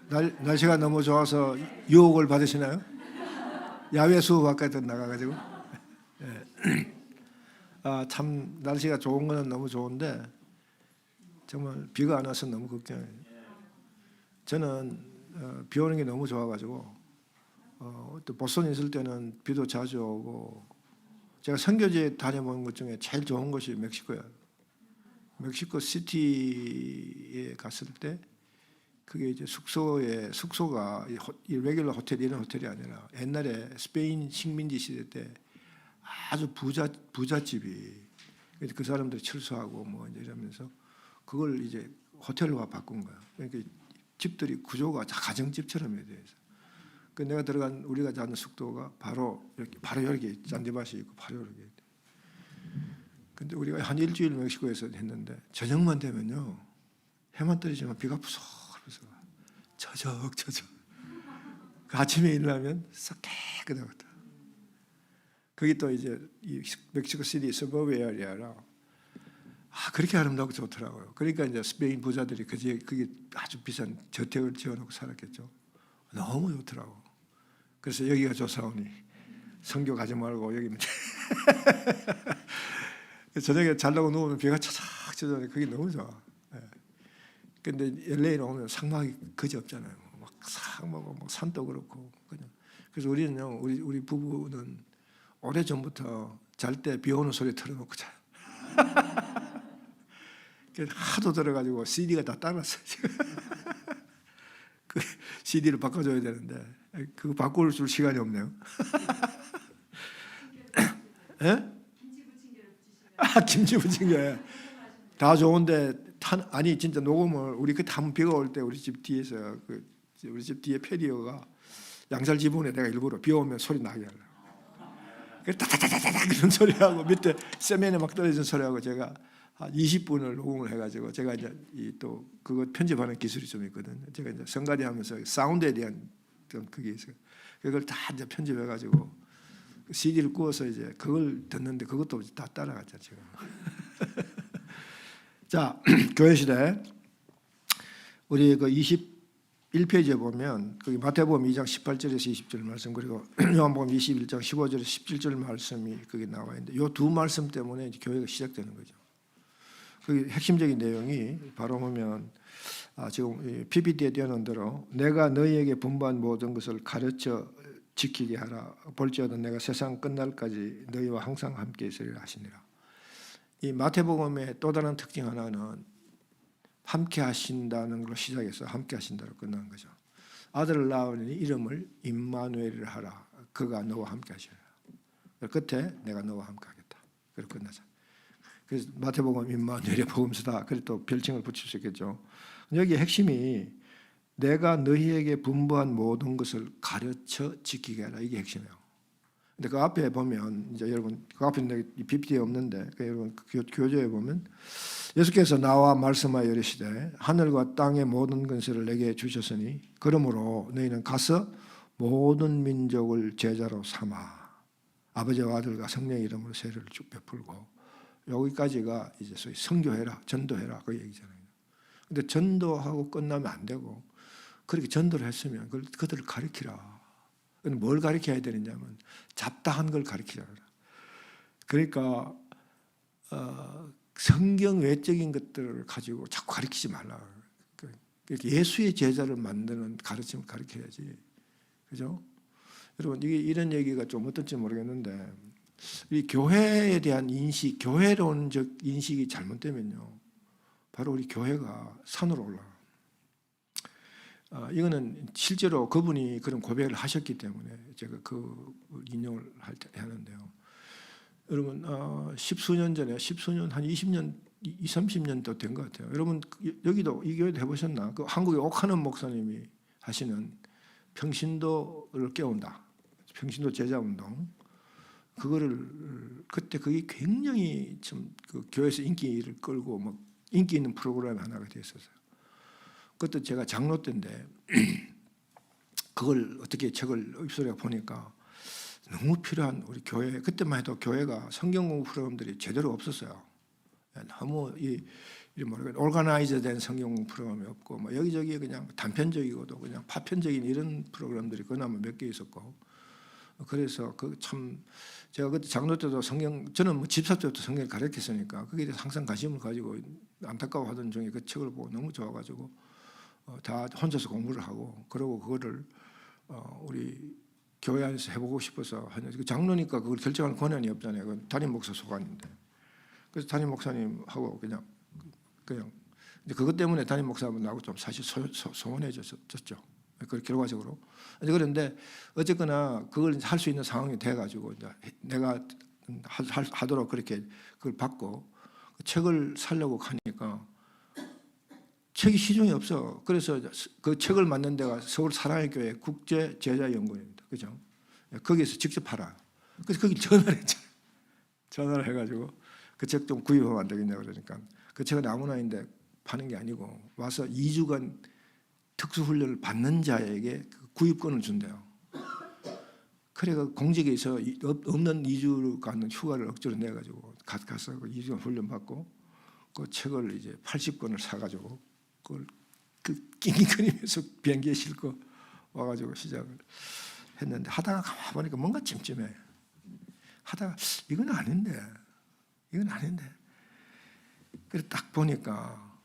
날씨가 너무 좋아서 유혹을 받으시나요? 야외 수업 바깥에 나가가지고. 참 날씨가 좋은 거는 너무 좋은데 정말 비가 안 와서 너무 걱정해요. 저는 비 오는 게 너무 좋아가지고 또 보스턴에 있을 때는 비도 자주 오고, 제가 선교지에 다녀본 것 중에 제일 좋은 곳이 멕시코예요. 멕시코 시티에 갔을 때 그게 이제 숙소가 이 레귤러 호텔 이런 호텔이 아니라 옛날에 스페인 식민지 시대 때 아주 부잣집이, 그 사람들이 철수하고 뭐 이제 이러면서 그걸 이제 호텔로 바꾼 거야. 그러니까 집들이 구조가 다 가정집처럼 돼 있어. 그 내가 들어간 우리가 자는 숙소가 바로 이렇게 잔디밭이 있고 바로 이렇게. 근데 우리가 한 일주일 멕시코에서 했는데 저녁만 되면요 해만 떨어지면 비가 부서 저적. 그 아침에 일어나면 싹 깨끗하거든. 거기 또 이제 이 멕시코 시티 서버웨이 에리아라 그렇게 아름답고 좋더라고요. 그러니까 이제 스페인 부자들이 그게 아주 비싼 저택을 지어놓고 살았겠죠. 너무 좋더라고. 그래서 여기가 좋사오니 선교 가지 말고 여기면 저녁에 자려고 누우면 비가 차삭 쳐서 그게 너무 좋아. 근데 LA에 오면 상막이 거지 없잖아요. 막 상막하고 막 산도 그렇고 그냥. 그래서 우리는요, 우리 부부는 오래 전부터 잘 때 비 오는 소리 틀어놓고 자. 하도 들어가지고 CD가 다 따랐어요. 그 CD를 바꿔줘야 되는데 그거 바꿀 줄 시간이 없네요. 예? 김치 부친 거예요. 다 좋은데 아니 진짜 녹음을 우리 그때 한번 비가 올 때 우리 집 뒤에서 우리 집 뒤에 패디오가 양살 지붕에 내가 일부러 비 오면 소리 나게 하려고. 따다다다다 그런 소리하고 밑에 세면에 막 떨어진 소리하고 제가 한 20분을 녹음을 해가지고 제가 이제 또 그거 편집하는 기술이 좀 있거든요. 제가 이제 성가대 하면서 사운드에 대한 그게 있어요. 그걸 다 이제 편집해가지고 CD를 구워서 이제 그걸 듣는데 그것도 다 따라갔죠 지금. 자, 교회 시대 우리 그 21페이지에 보면 거기 마태복음 2장 18절에서 20절 말씀, 그리고 요한복음 21장 15절에서 17절 말씀이 거기 나와 있는데 이 두 말씀 때문에 이제 교회가 시작되는 거죠. 그 핵심적인 내용이 바로 보면 지금 PPT에 띄어놓은 대로 내가 너희에게 분부한 모든 것을 가르쳐 지키게 하라. 볼지어다 내가 세상 끝날까지 너희와 항상 함께 있으리라 하시니라. 이 마태복음의 또 다른 특징 하나는 함께 하신다는 걸로 시작해서 함께 하신다로 끝나는 거죠. 아들을 낳으니 이름을 임마누엘이라 하라. 그가 너와 함께 하시리라. 끝에 내가 너와 함께 하겠다. 그리고 끝나자. 그래서 마태복음 임마누엘의 복음서다. 그래서 또 별칭을 붙일 수 있겠죠. 여기 핵심이 내가 너희에게 분부한 모든 것을 가르쳐 지키게 하라. 이게 핵심이에요. 근데 그 앞에 보면 이제 여러분 그 앞에 PPT에 없는데 여러분 교재에 보면 예수께서 나와 말씀하여 이르시되 하늘과 땅의 모든 권세를 내게 주셨으니 그러므로 너희는 가서 모든 민족을 제자로 삼아 아버지와 아들과 성령의 이름으로 세례를 쭉 베풀고, 여기까지가 이제 소위 선교해라, 전도해라 그 얘기잖아요. 근데 전도하고 끝나면 안 되고 그렇게 전도를 했으면 그들을 가르치라. 뭘 가르쳐야 되느냐면 잡다한 걸 가르치라. 그러니까 성경 외적인 것들을 가지고 자꾸 가르치지 말라. 예수의 제자를 만드는 가르침을 가르쳐야지. 그죠? 여러분 이런 얘기가 좀 어떨지 모르겠는데 이 교회에 대한 인식, 교회론적 인식이 잘못되면요, 바로 우리 교회가 산으로 올라가. 이거는 실제로 그분이 그런 고백을 하셨기 때문에 제가 그 인용을 하는데요. 여러분 10수년 전에 한 20년, 30년도 된 것 같아요. 여러분 여기도 이 교회도 해보셨나? 그 한국의 옥하는 목사님이 하시는 평신도를 깨운다. 평신도 제자운동. 그거를 그때 그게 굉장히 좀 그 교회에서 인기를 끌고 막 인기 있는 프로그램 하나가 됐었어요. 그것도 제가 장로 때인데 그걸 어떻게 책을 입수해 보니까 너무 필요한 우리 교회, 그때만 해도 교회가 성경 공부 프로그램들이 제대로 없었어요. 너무 이 뭐랄까 오르가나이즈된 성경 프로그램이 없고 뭐 여기저기 그냥 단편적이고도 그냥 파편적인 이런 프로그램들이 그나마 몇 개 있었고 그래서 그 참 제가 그때 장로 때도 성경 저는 뭐 집사 때부터 성경을 가르쳤으니까 거기에 대해서 항상 관심을 가지고 안타까워하던 중에 그 책을 보고 너무 좋아가지고 다 혼자서 공부를 하고 그러고 그거를 우리 교회 안에서 해보고 싶어서 하는데 장로니까 그걸 결정할 권한이 없잖아요. 그건 담임 목사 소관인데 그래서 담임 목사님하고 그냥 이제 그것 때문에 담임 목사님하고 좀 사실 소원해졌죠. 그 결과적으로. 그런데 어쨌거나 그걸 할 수 있는 상황이 돼가지고 이제 내가 하도록 그렇게 그걸 받고 그 책을 살려고 하니까 책이 시중에 없어. 그래서 그 책을 만든 데가 서울 사랑의 교회 국제제자연구원입니다. 그죠? 거기서 직접 팔아요. 그래서 거기 전화를 했잖아요. 전화를 해가지고 그 책 좀 구입하면 안 되겠냐 그러니까 그 책은 아무나인데 파는 게 아니고 와서 2주간 특수훈련을 받는 자에게 그 구입권을 준대요. 그래가 공직에서 없는 2주간 휴가를 억지로 내가지고 가서 2주간 훈련 받고 그 책을 이제 80권을 사가지고 그걸 그 낑낑거리면서 비행기에 싣고 와가지고 시작을 했는데 하다가 가만 보니까 뭔가 찜찜해. 하다가 이건 아닌데. 그래서 딱 보니까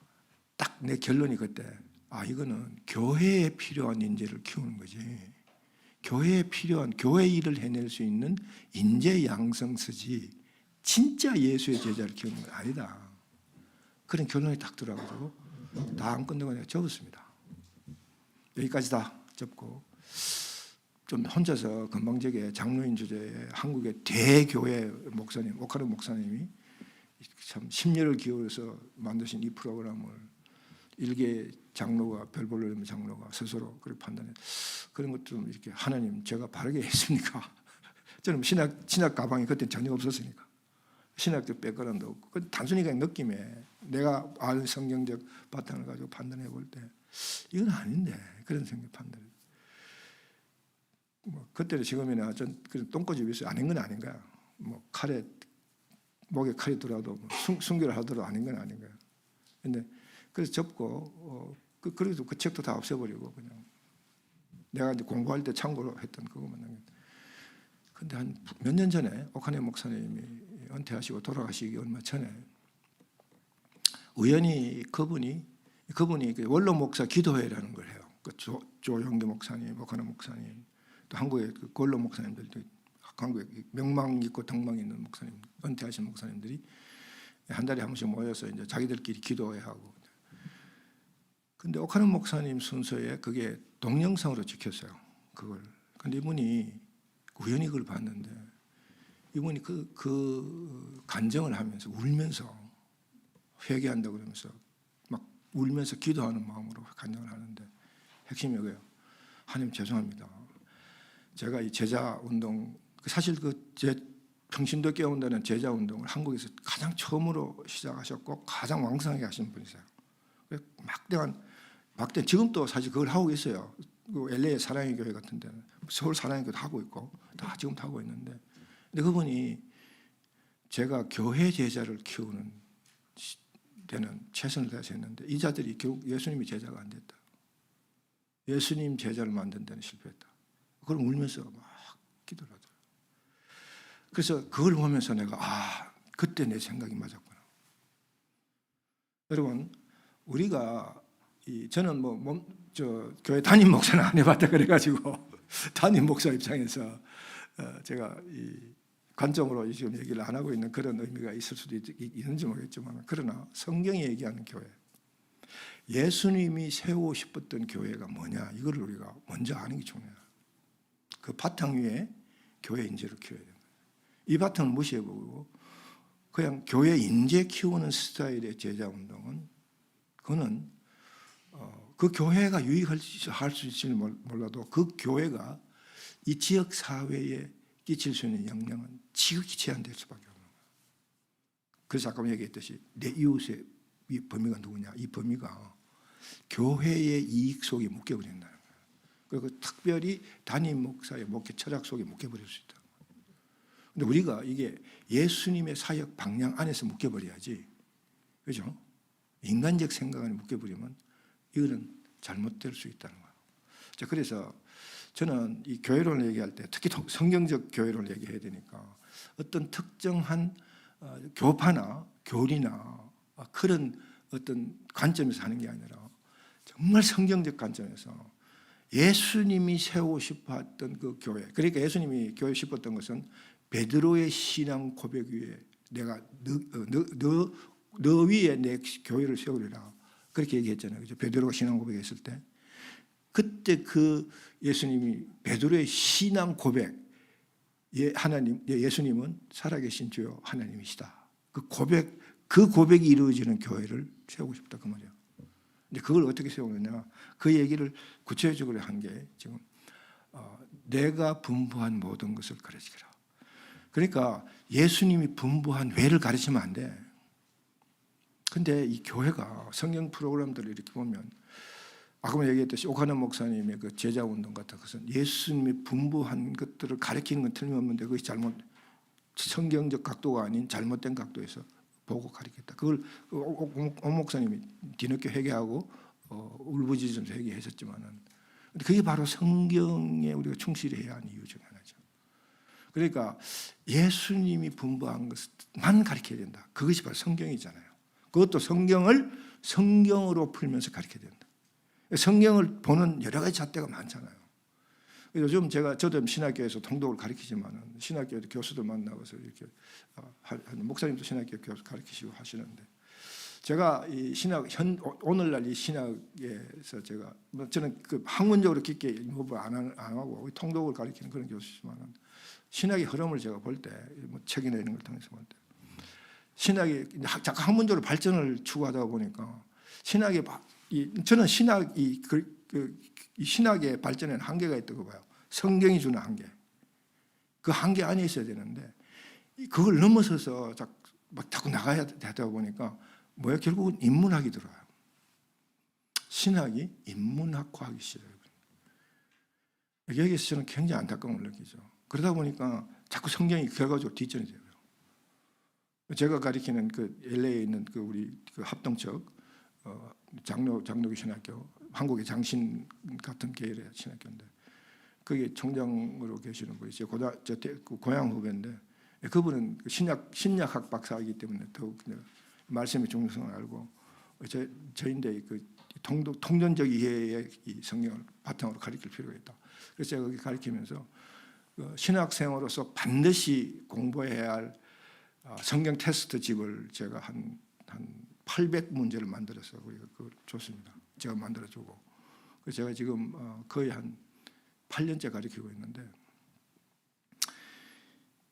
딱 내 결론이 그때 이거는 교회에 필요한 인재를 키우는 거지. 교회에 필요한 교회 일을 해낼 수 있는 인재 양성서지 진짜 예수의 제자를 키우는 건 아니다. 그런 결론이 딱 들어가지고 다 안 끝내고 내가 접었습니다. 여기까지 다 접고 좀 혼자서 건방지게 장로인 주제에 한국의 대교회 목사님 오카르 목사님이 참 심려를 기울여서 만드신 이 프로그램을 일개 장로가 별볼로 장로가 스스로 그렇게 판단해 그런 것 좀 이렇게 하나님 제가 바르게 했습니까? 저는 신학 가방이 그때 전혀 없었으니까 신학적 백그라운드 없고 단순히 그냥 느낌에 내가 아는 성경적 바탕을 가지고 판단해 볼 때 이건 아닌데 그런 생각 판단. 뭐 그때는 지금이나 전 그런 똥꼬집이 있어요. 아닌 건 아닌 거야. 뭐 칼에 목에 칼이 들어도 뭐 순교를 하더라도 아닌 건 아닌 거야. 근데 그래서 접고 그래도 그 책도 다 없애버리고 그냥 내가 이제 공부할 때 참고로 했던 그것만 남겼다. 근데 한 몇 년 전에 오카네 목사님이 은퇴하시고 돌아가시기 얼마 전에 우연히 그분이 그 원로 목사 기도회라는 걸 해요. 그 조영기 목사님, 오카네 목사님, 또 한국의 그 원로 목사님들도 한국에 명망 있고 덕망 있는 목사님, 은퇴하신 목사님들이 한 달에 한 번씩 모여서 이제 자기들끼리 기도회 하고. 근데 오카네 목사님 순서에 그게 동영상으로 찍혔어요. 그걸. 근데 이분이 우연히 그걸 봤는데 이분이 그 간증을 하면서 울면서 회개한다고 그러면서 막 울면서 기도하는 마음으로 간증을 하는데 핵심이 이거예요. 하나님 죄송합니다. 제가 이 제자 운동 사실 제 평신도 깨운다는 제자 운동을 한국에서 가장 처음으로 시작하셨고 가장 왕성하게 하신 분이세요. 막대한 지금도 사실 그걸 하고 있어요. 그 LA 사랑의 교회 같은 데는 서울 사랑의 교회도 하고 있고 다 지금도 하고 있는데 근데 그분이 제가 교회 제자를 키우는 데는 최선을 다해서 했는데 이 자들이 결국 예수님이 제자가 안 됐다. 예수님 제자를 만든 데는 실패했다. 그걸 울면서 막 기도를 하더라고요. 그래서 그걸 보면서 내가 그때 내 생각이 맞았구나. 여러분 우리가 저는 교회 담임 목사는 안 해봤다 그래가지고 담임 목사 입장에서 제가 관점으로 지금 얘기를 안 하고 있는 그런 의미가 있을 수도 있는지 모르겠지만 그러나 성경이 얘기하는 교회 예수님이 세우고 싶었던 교회가 뭐냐 이거를 우리가 먼저 아는 게 중요해요. 그 바탕 위에 교회 인재를 키워야 됩니다. 이 바탕을 무시해보고 그냥 교회 인재 키우는 스타일의 제자운동은 그거는 그 교회가 유익할 수 있을지 몰라도 그 교회가 이 지역 사회에 끼칠 수 있는 영향은 지극히 제한될 수밖에 없는 거예요. 그래서 아까 얘기했듯이 내 이웃의 이 범위가 누구냐? 이 범위가 교회의 이익 속에 묶여버린다는 거예요. 그리고 특별히 담임 목사의 목회 철학 속에 묶여버릴 수 있다. 근데 우리가 이게 예수님의 사역 방향 안에서 묶여버려야지 그죠? 인간적 생각을 묶여버리면 이거는 잘못될 수 있다는 거예요. 자, 그래서 저는 이 교회론을 얘기할 때 특히 성경적 교회론을 얘기해야 되니까 어떤 특정한 교파나 교리나 그런 어떤 관점에서 하는 게 아니라 정말 성경적 관점에서 예수님이 세우고 싶어 했던 그 교회, 그러니까 예수님이 교회 싶었던 것은 베드로의 신앙 고백 위에 내가 너 위에 내 교회를 세우리라 그렇게 얘기했잖아요. 그죠? 베드로가 신앙 고백했을 때 그때 그 예수님이 베드로의 신앙 고백, 예수님은 살아계신 주요 하나님이시다. 그 고백이 이루어지는 교회를 세우고 싶다 그 말이에요. 근데 그걸 어떻게 세우느냐? 그 얘기를 구체적으로 한 게 지금 내가 분부한 모든 것을 가르치라. 그러니까 예수님이 분부한 외를 가르치면 안 돼. 근데 이 교회가 성경 프로그램들을 이렇게 보면 아까 얘기했듯이 오카노 목사님의 그 제자 운동 같은 것은 예수님이 분부한 것들을 가르치는 건 틀림없는데 그것이 성경적 각도가 아닌 잘못된 각도에서 보고 가르쳤다. 그걸 오 목사님이 뒤늦게 회개하고 울부짖으면서 회개했었지만은 그게 바로 성경에 우리가 충실해야 하는 이유 중 하나죠. 그러니까 예수님이 분부한 것만 가르쳐야 된다. 그것이 바로 성경이잖아요. 그것도 성경을 성경으로 풀면서 가르쳐야 된다. 성경을 보는 여러 가지 잣대가 많잖아요. 요즘 저도 신학교에서 통독을 가르치지만은 신학교 교수들 만나서 이렇게 목사님도 신학교 교수 가르치시고 하시는데 제가 이 오늘날 이 신학에서 저는 그 학문적으로 깊게 공부 안 하고 통독을 가르치는 그런 교수지만은 신학의 흐름을 제가 볼 때 뭐 책이나 이런 걸 통해서 볼 때 신학이 자꾸 학문적으로 발전을 추구하다 보니까 저는 신학이 이 신학의 발전에는 한계가 있다고 봐요. 성경이 주는 한계. 그 한계 안에 있어야 되는데 그걸 넘어서서 자꾸 나가야 되다 보니까 결국은 인문학이 들어와요. 신학이 인문학 과학이 싫어요. 여기에서 저는 굉장히 안타까움을 느끼죠. 그러다 보니까 자꾸 성경이 결과적으로 뒷전이 돼요. 제가 가리키는 그 LA에 있는 우리 합동척 장로교 신학교, 한국의 장신 같은 계열의 신학교인데 거기 총장으로 계시는 분이 제 고향 후배인데 그분은 신약학 박사이기 때문에 더욱 말씀의 중요성을 알고 저인데 그 통전적 이해의 이 성경을 바탕으로 가르칠 필요가 있다. 그래서 제가 거기 가르치면서 신학생으로서 반드시 공부해야 할 성경 테스트 집을 제가 한 800문제를 만들어서 우리가 그걸 줬습니다. 제가 만들어주고 그래서 제가 지금 거의 한 8년째 가르치고 있는데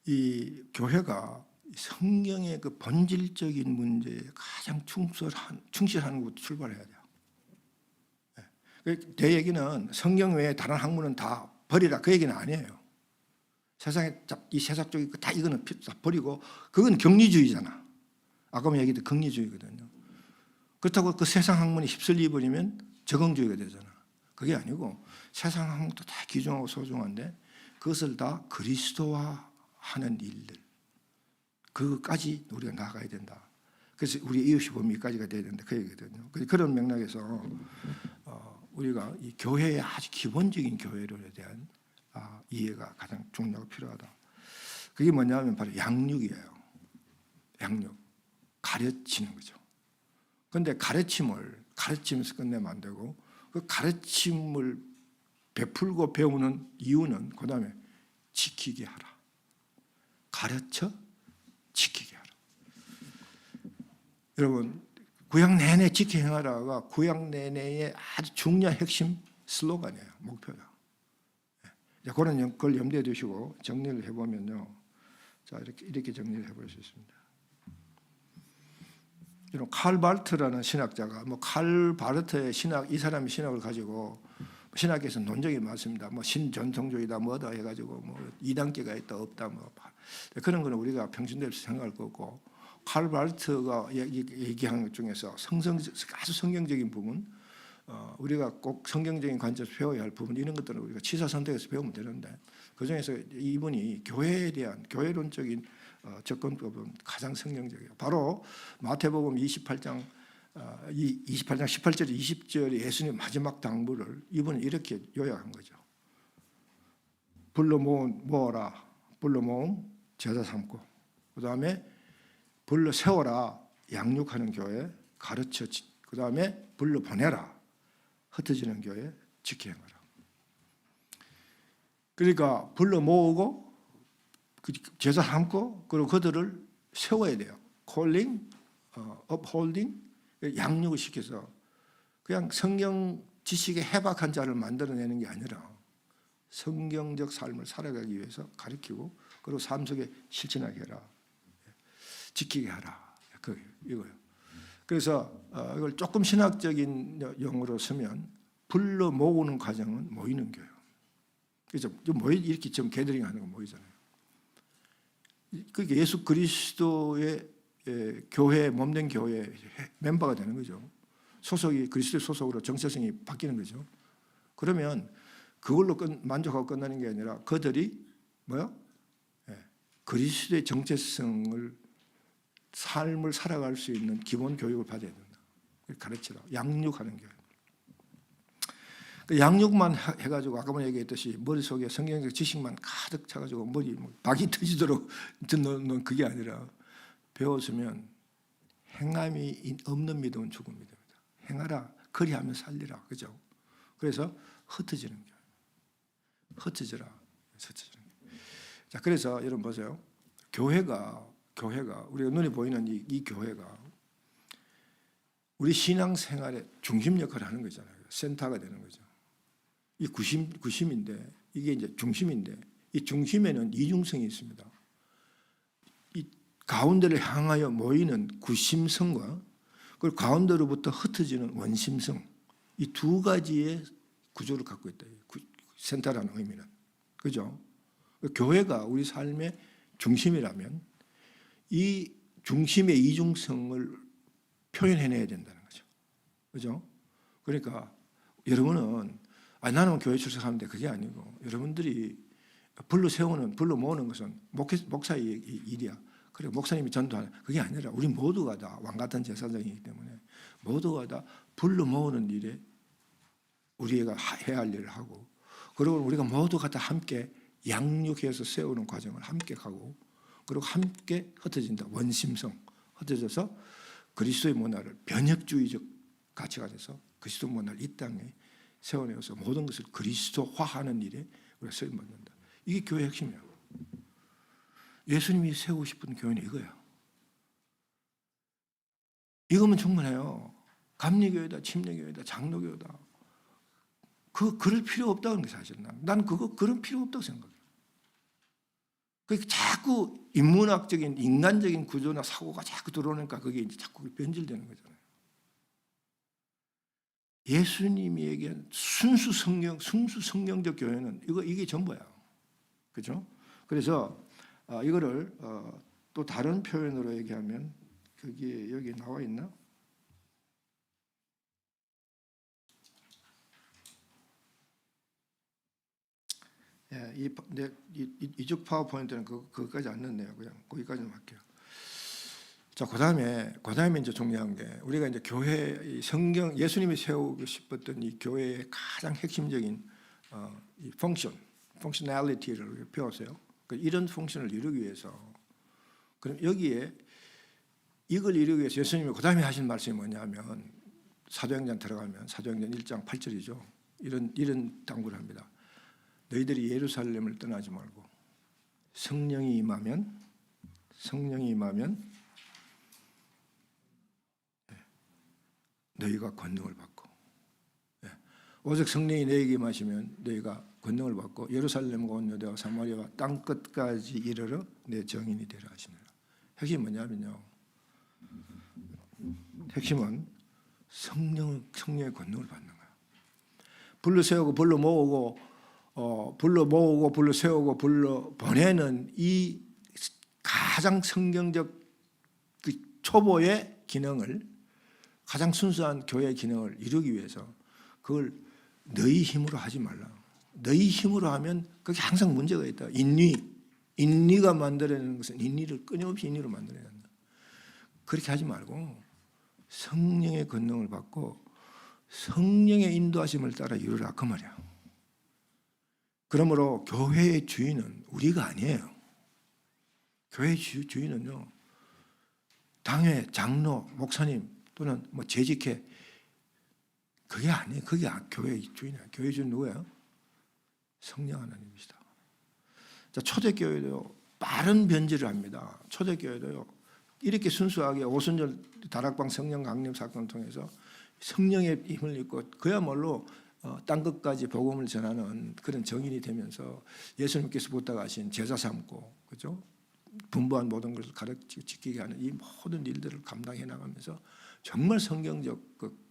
이 교회가 성경의 그 본질적인 문제에 가장 충실하는 것부터 출발해야 돼요. 내 얘기는 성경 외에 다른 학문은 다 버리라 그 얘기는 아니에요. 세상에 이 세상적인 다 이거는 다 버리고 그건 경리주의잖아. 아까 얘기했던 긍리주의거든요. 그렇다고 그 세상 학문이 휩쓸려 버리면 적응주의가 되잖아. 그게 아니고 세상 학문도 다 귀중하고 소중한데 그것을 다 그리스도화하는 일들 그것까지 우리가 나아가야 된다. 그래서 우리 이웃이 범위까지가 돼야 된다 그 얘기거든요. 그런 맥락에서 우리가 이 교회의 아주 기본적인 교회론에 대한 이해가 가장 중요하고 필요하다. 그게 뭐냐면 바로 양육이에요. 양육, 가르치는 거죠. 그런데 가르치면서 끝내면 안 되고 그 가르침을 베풀고 배우는 이유는 그 다음에 지키게 하라. 가르쳐 지키게 하라. 여러분 구약 내내 지켜 행하라가 구약 내내의 아주 중요한 핵심 슬로건이에요. 목표다. 그걸 염두에 두시고 정리를 해보면요. 자 이렇게 정리를 해볼 수 있습니다. 이런 칼 바르트라는 신학자가 칼 바르트의 신학 이 사람의 신학을 가지고 신학에서 논쟁이 많습니다. 신전통주의다 뭐다 해가지고 이단계가 있다 없다 그런 거는 우리가 평신도에서 생각할 거 없고 칼 바르트가 얘기하는 것 중에서 아주 성경적인 부분 우리가 꼭 성경적인 관점에서 배워야 할 부분 이런 것들은 우리가 취사 선택해서 배우면 되는데 그 중에서 이분이 교회에 대한 교회론적인 접근법은 가장 성경적이에요. 바로 마태복음 28장 18절 20절 예수님 마지막 당부를 이분은 이렇게 요약한 거죠. 불러 모으라. 불러 모음 제자 삼고, 그 다음에 불러 세워라. 양육하는 교회 가르쳐, 그 다음에 불러 보내라. 흩어지는 교회 지켜 행하라. 그러니까 불러 모으고 제자 삼고, 그리고 그들을 세워야 돼요. calling, upholding, 양육을 시켜서 그냥 성경 지식에 해박한 자를 만들어내는 게 아니라 성경적 삶을 살아가기 위해서 가르치고, 그리고 삶 속에 실천하게 해라, 지키게 하라, 이거예요. 그래서 이걸 조금 신학적인 용어로 쓰면 불러 모으는 과정은 모이는 교회. 그래서 이렇게 좀 게더링 하는 건 모이잖아요. 그게 예수 그리스도의 교회, 몸된 교회 멤버가 되는 거죠. 소속이 그리스도의 소속으로 정체성이 바뀌는 거죠. 그러면 그걸로 만족하고 끝나는 게 아니라 그들이 뭐요? 그리스도의 정체성을, 삶을 살아갈 수 있는 기본 교육을 받아야 된다. 가르치라. 양육하는 교육. 양육만 해가지고 아까 얘기했듯이 머릿속에 성경적 지식만 가득 차가지고 머리 박이 터지도록 듣는 그게 아니라, 배웠으면 행함이 없는 믿음은 죽은 믿음이다. 행하라. 그리하면 살리라. 그죠? 그래서 흩어지는 거예요. 흩어지라. 흩어지는 거예요. 자, 그래서 여러분 보세요. 교회가 우리가 눈에 보이는 이 교회가 우리 신앙생활의 중심 역할을 하는 거잖아요. 센터가 되는 거죠. 이 구심인데, 이게 이제 중심인데, 이 중심에는 이중성이 있습니다. 이 가운데를 향하여 모이는 구심성과 그리고 가운데로부터 흩어지는 원심성, 이 두 가지의 구조를 갖고 있다. 센터라는 의미는. 그죠? 교회가 우리 삶의 중심이라면 이 중심의 이중성을 표현해내야 된다는 거죠. 그죠? 그러니까 여러분은 나는 교회 출석하는데 그게 아니고, 여러분들이 불러 모으는 것은 목사의 일이야. 그리고 목사님이 전도하는 그게 아니라 우리 모두가 다 왕 같은 제사장이기 때문에 모두가 다 불러 모으는 일에 우리가 해야 할 일을 하고, 그리고 우리가 모두가 다 함께 양육해서 세우는 과정을 함께 가고, 그리고 함께 흩어진다. 원심성 흩어져서 그리스도의 문화를 변혁주의적 가치가 돼서 그리스도 문화를 이 땅에 세워내어서 모든 것을 그리스도화하는 일에 우리가 쓰임받는다. 이게 교회의 핵심이에요. 예수님이 세우고 싶은 교회는 이거예요. 이거면 충분해요. 감리교회다, 침례교회다, 장로교회다. 그럴 필요 없다는 게 사실은. 난 그런 필요 없다고 생각해요. 자꾸 인문학적인 인간적인 구조나 사고가 자꾸 들어오니까 그게 이제 자꾸 변질되는 거잖아요. 예수님이 얘기한 순수 성경적 교회는 이게 전부야. 그죠? 그래서 이거를 또 다른 표현으로 얘기하면, 그게 여기 나와 있나? 이쪽 파워포인트는 그거까지 안 넣네요. 그냥 거기까지만 할게요. 자, 그다음에 이제 중요한 게, 우리가 이제 교회 성경 예수님이 세우고 싶었던 이 교회의 가장 핵심적인 이 펑셔널리티를 배웠어요. 이런 펑션을 이루기 위해서, 그럼 여기에 이걸 이루기 위해서 예수님이 그다음에 하신 말씀이 뭐냐면, 사도행전 들어가면 사도행전 1장 8절이죠. 이런 당부를 합니다. 너희들이 예루살렘을 떠나지 말고 성령이 임하면 너희가 권능을 받고, 오직 성령이 너희에게 임하시면 너희가 권능을 받고 예루살렘과 온 유대와 사마리아와 땅 끝까지 이르러 내 증인이 되라 하시니라. 핵심이 뭐냐면요, 핵심은 성령의 권능을 받는 거예요. 불러 세우고 불러 모으고 불러 세우고 불러 보내는 이 가장 성경적 그 초보의 기능을, 가장 순수한 교회의 기능을 이루기 위해서 그걸 너희 힘으로 하지 말라. 너희 힘으로 하면 그게 항상 문제가 있다. 인위, 인리가 만들어내는 것은 인리를 끊임없이 인리로 만들어야 한다. 그렇게 하지 말고 성령의 권능을 받고 성령의 인도하심을 따라 이루라 그 말이야. 그러므로 교회의 주인은 우리가 아니에요. 교회의 주인은요, 당회, 장로, 목사님 또는 뭐 재직회, 그게 아니에요. 그게 교회의 주인이야. 교회의 주인 누구예요? 성령 하나님이시다. 자, 초대교회도 빠른 변질을 합니다. 초대교회도요, 이렇게 순수하게 오순절 다락방 성령 강림 사건을 통해서 성령의 힘을 입고 그야말로 땅 끝까지 복음을 전하는 그런 정인이 되면서 예수님께서 부탁하신 제자 삼고, 그죠? 분부한 모든 것을 가르치고 지키게 하는 이 모든 일들을 감당해 나가면서 정말 성경적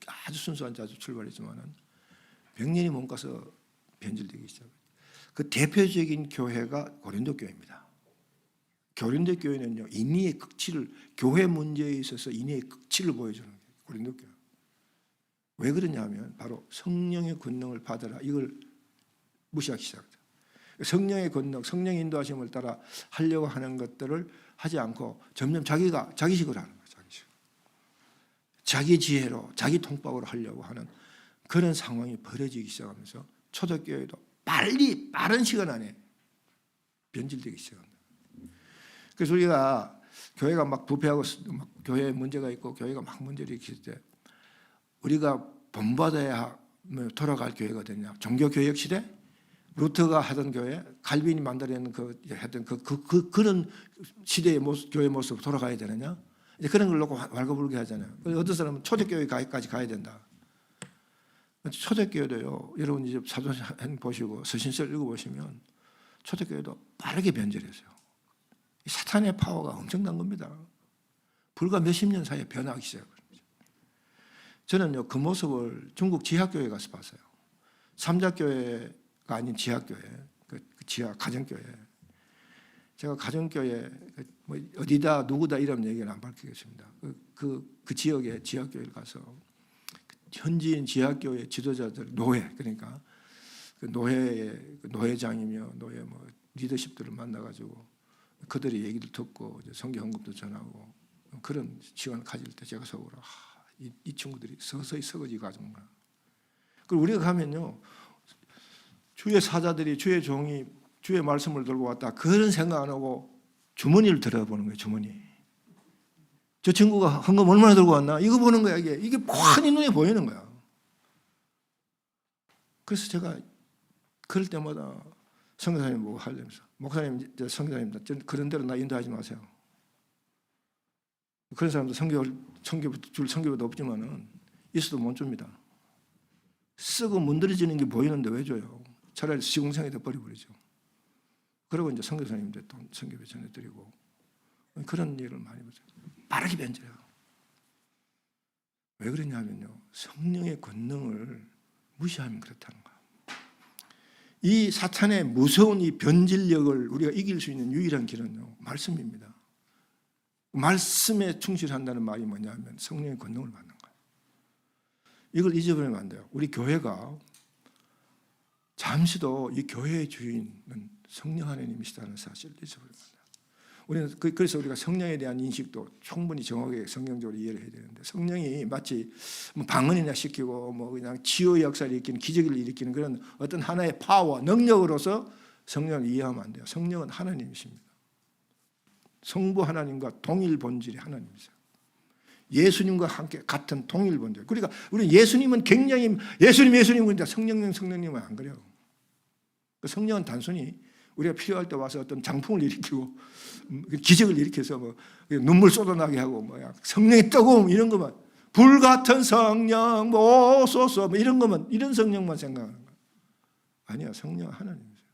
아주 순수한 자주 출발했지만은 100년이 못 가서 변질되기 시작해요. 그 대표적인 교회가 고린도 교회입니다. 고린도 교회는요, 인의의 극치를, 교회 문제에 있어서 인의의 극치를 보여주는 거예요. 고린도 교회. 왜 그러냐면 바로 성령의 권능을 받으라, 이걸 무시하기 시작합니다. 성령의 권능, 성령의 인도하심을 따라 하려고 하는 것들을 하지 않고 점점 자기식으로 하는 거예요. 자기 지혜로, 자기 통법으로 하려고 하는 그런 상황이 벌어지기 시작하면서 초대교회도 빠른 시간 안에 변질되기 시작합니다. 그래서 우리가 교회가 막 부패하고 막 교회에 문제가 있고 교회가 막 문제를 일으킬 때 우리가 본받아야 돌아갈 교회가 되냐? 종교개혁 시대? 루터가 하던 교회, 칼빈이 만들어낸 그런 시대의 모습, 교회 모습으로 돌아가야 되느냐? 이제 그런 걸 놓고 왈가불게 하잖아요. 어떤 사람은 초대교회까지 가야 된다. 초대교회도요, 여러분 이제 사도행 보시고 서신서를 읽어보시면 초대교회도 빠르게 변질했어요. 사탄의 파워가 엄청난 겁니다. 불과 몇십 년 사이에 변하기 시작합니다. 저는요, 그 모습을 중국 지하교회 가서 봤어요. 삼자교회가 아닌 지하교회, 그 지하 가정교회. 제가 가정교회 뭐 어디다 누구다 이런 얘기는 안 밝히겠습니다. 그 지역의 지하교회를 가서 현지인 지하교회 지도자들, 노회, 그러니까 그 노회의 노회장이며 노회 뭐 리더십들을 만나가지고 그들의 얘기를 듣고 성경 헌금도 전하고 그런 시간을 가질 때 제가 속으로 이 친구들이 서서히 썩어지 가는구나. 그리고 우리가 가면요, 주의 사자들이 주의 종이 주의 말씀을 들고 왔다, 그런 생각 안 하고 주머니를 들어보는 거예요. 주머니. 저 친구가 헌금 얼마나 들고 왔나? 이거 보는 거야. 이게 훤히 눈에 보이는 거야. 그래서 제가 그럴 때마다 선교사님 보고 하려면서, 목사님, 선교사님, 그런 대로 나 인도하지 마세요. 그런 사람도 줄 성교도 없지만은 있어도 못 줍니다. 쓰고 문드러지는 게 보이는데 왜 줘요? 차라리 시궁창에다 버려버리죠. 그리고 이제 선교사님들 또 선교회 전해드리고 그런 일을 많이 보죠. 빠르게 변질해요. 왜 그러냐면요, 성령의 권능을 무시하면 그렇다는 거예요. 이 사탄의 무서운 이 변질력을 우리가 이길 수 있는 유일한 길은요, 말씀입니다. 말씀에 충실한다는 말이 뭐냐면 성령의 권능을 받는 거예요. 이걸 잊어버리면 안 돼요. 우리 교회가 잠시도 이 교회의 주인은 성령 하나님이시다는 사실을 잊어버리면 안 돼요. 우리는 그래서 우리가 성령에 대한 인식도 충분히 정확하게 성경적으로 이해를 해야 되는데, 성령이 마치 방언이나 시키고 뭐 그냥 치유의 역사를 일으키는, 기적을 일으키는 그런 어떤 하나의 파워, 능력으로서 성령을 이해하면 안 돼요. 성령은 하나님이십니다. 성부 하나님과 동일 본질의 하나님이세요. 예수님과 함께 같은 동일 본질. 그러니까 우리 예수님은 굉장히 예수님은 성령님은 안 그래요. 성령은 단순히 우리가 필요할 때 와서 어떤 장풍을 일으키고 기적을 일으켜서 뭐 눈물 쏟아나게 하고 뭐야 성령의 뜨거움 이런 것만, 불 같은 성령 뭐 오소서 뭐 이런 것만, 이런 성령만 생각하는 거예요. 아니요, 성령 하나님이세요.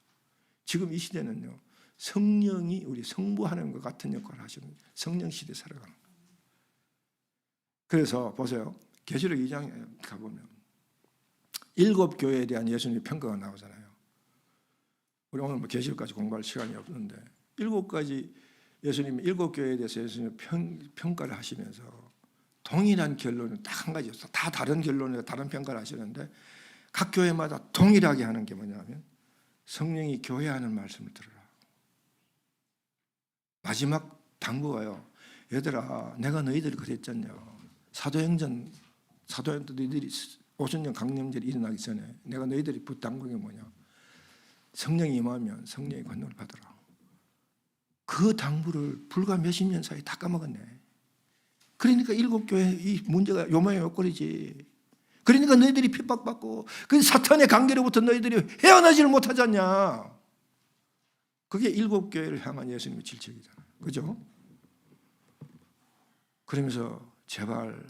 지금 이 시대는요, 성령이 우리 성부 하나님과 같은 역할을 하시는 성령 시대 살아가는 거예요. 그래서 보세요, 계시록 2장에 가보면 7 교회에 대한 예수님의 평가가 나오잖아요. 우리 오늘 뭐 계시록까지 공부할 시간이 없는데 7가지 예수님이 7 교회에 대해서 예수님이 평가를 하시면서 동일한 결론은 딱 한 가지였어. 다 다른 결론에 다른 평가를 하시는데 각 교회마다 동일하게 하는 게 뭐냐면 성령이 교회하는 말씀을 들으라. 마지막 당부가요. 얘들아, 내가 너희들이 그랬잖냐. 사도행전 너희들이 50년 강령절이 일어나기 전에 내가 너희들이 붙당부한 게 뭐냐. 성령이 임하면 성령의 권능을 받으라. 그 당부를 불과 몇십 년 사이에 다 까먹었네. 그러니까 일곱 교회 이 문제가 요모양 요꼴이지. 그러니까 너희들이 핍박받고 그 사탄의 관계로부터 너희들이 헤어나지를 못하지 않냐. 그게 일곱 교회를 향한 예수님의 질책이잖아요. 그죠? 그러면서 제발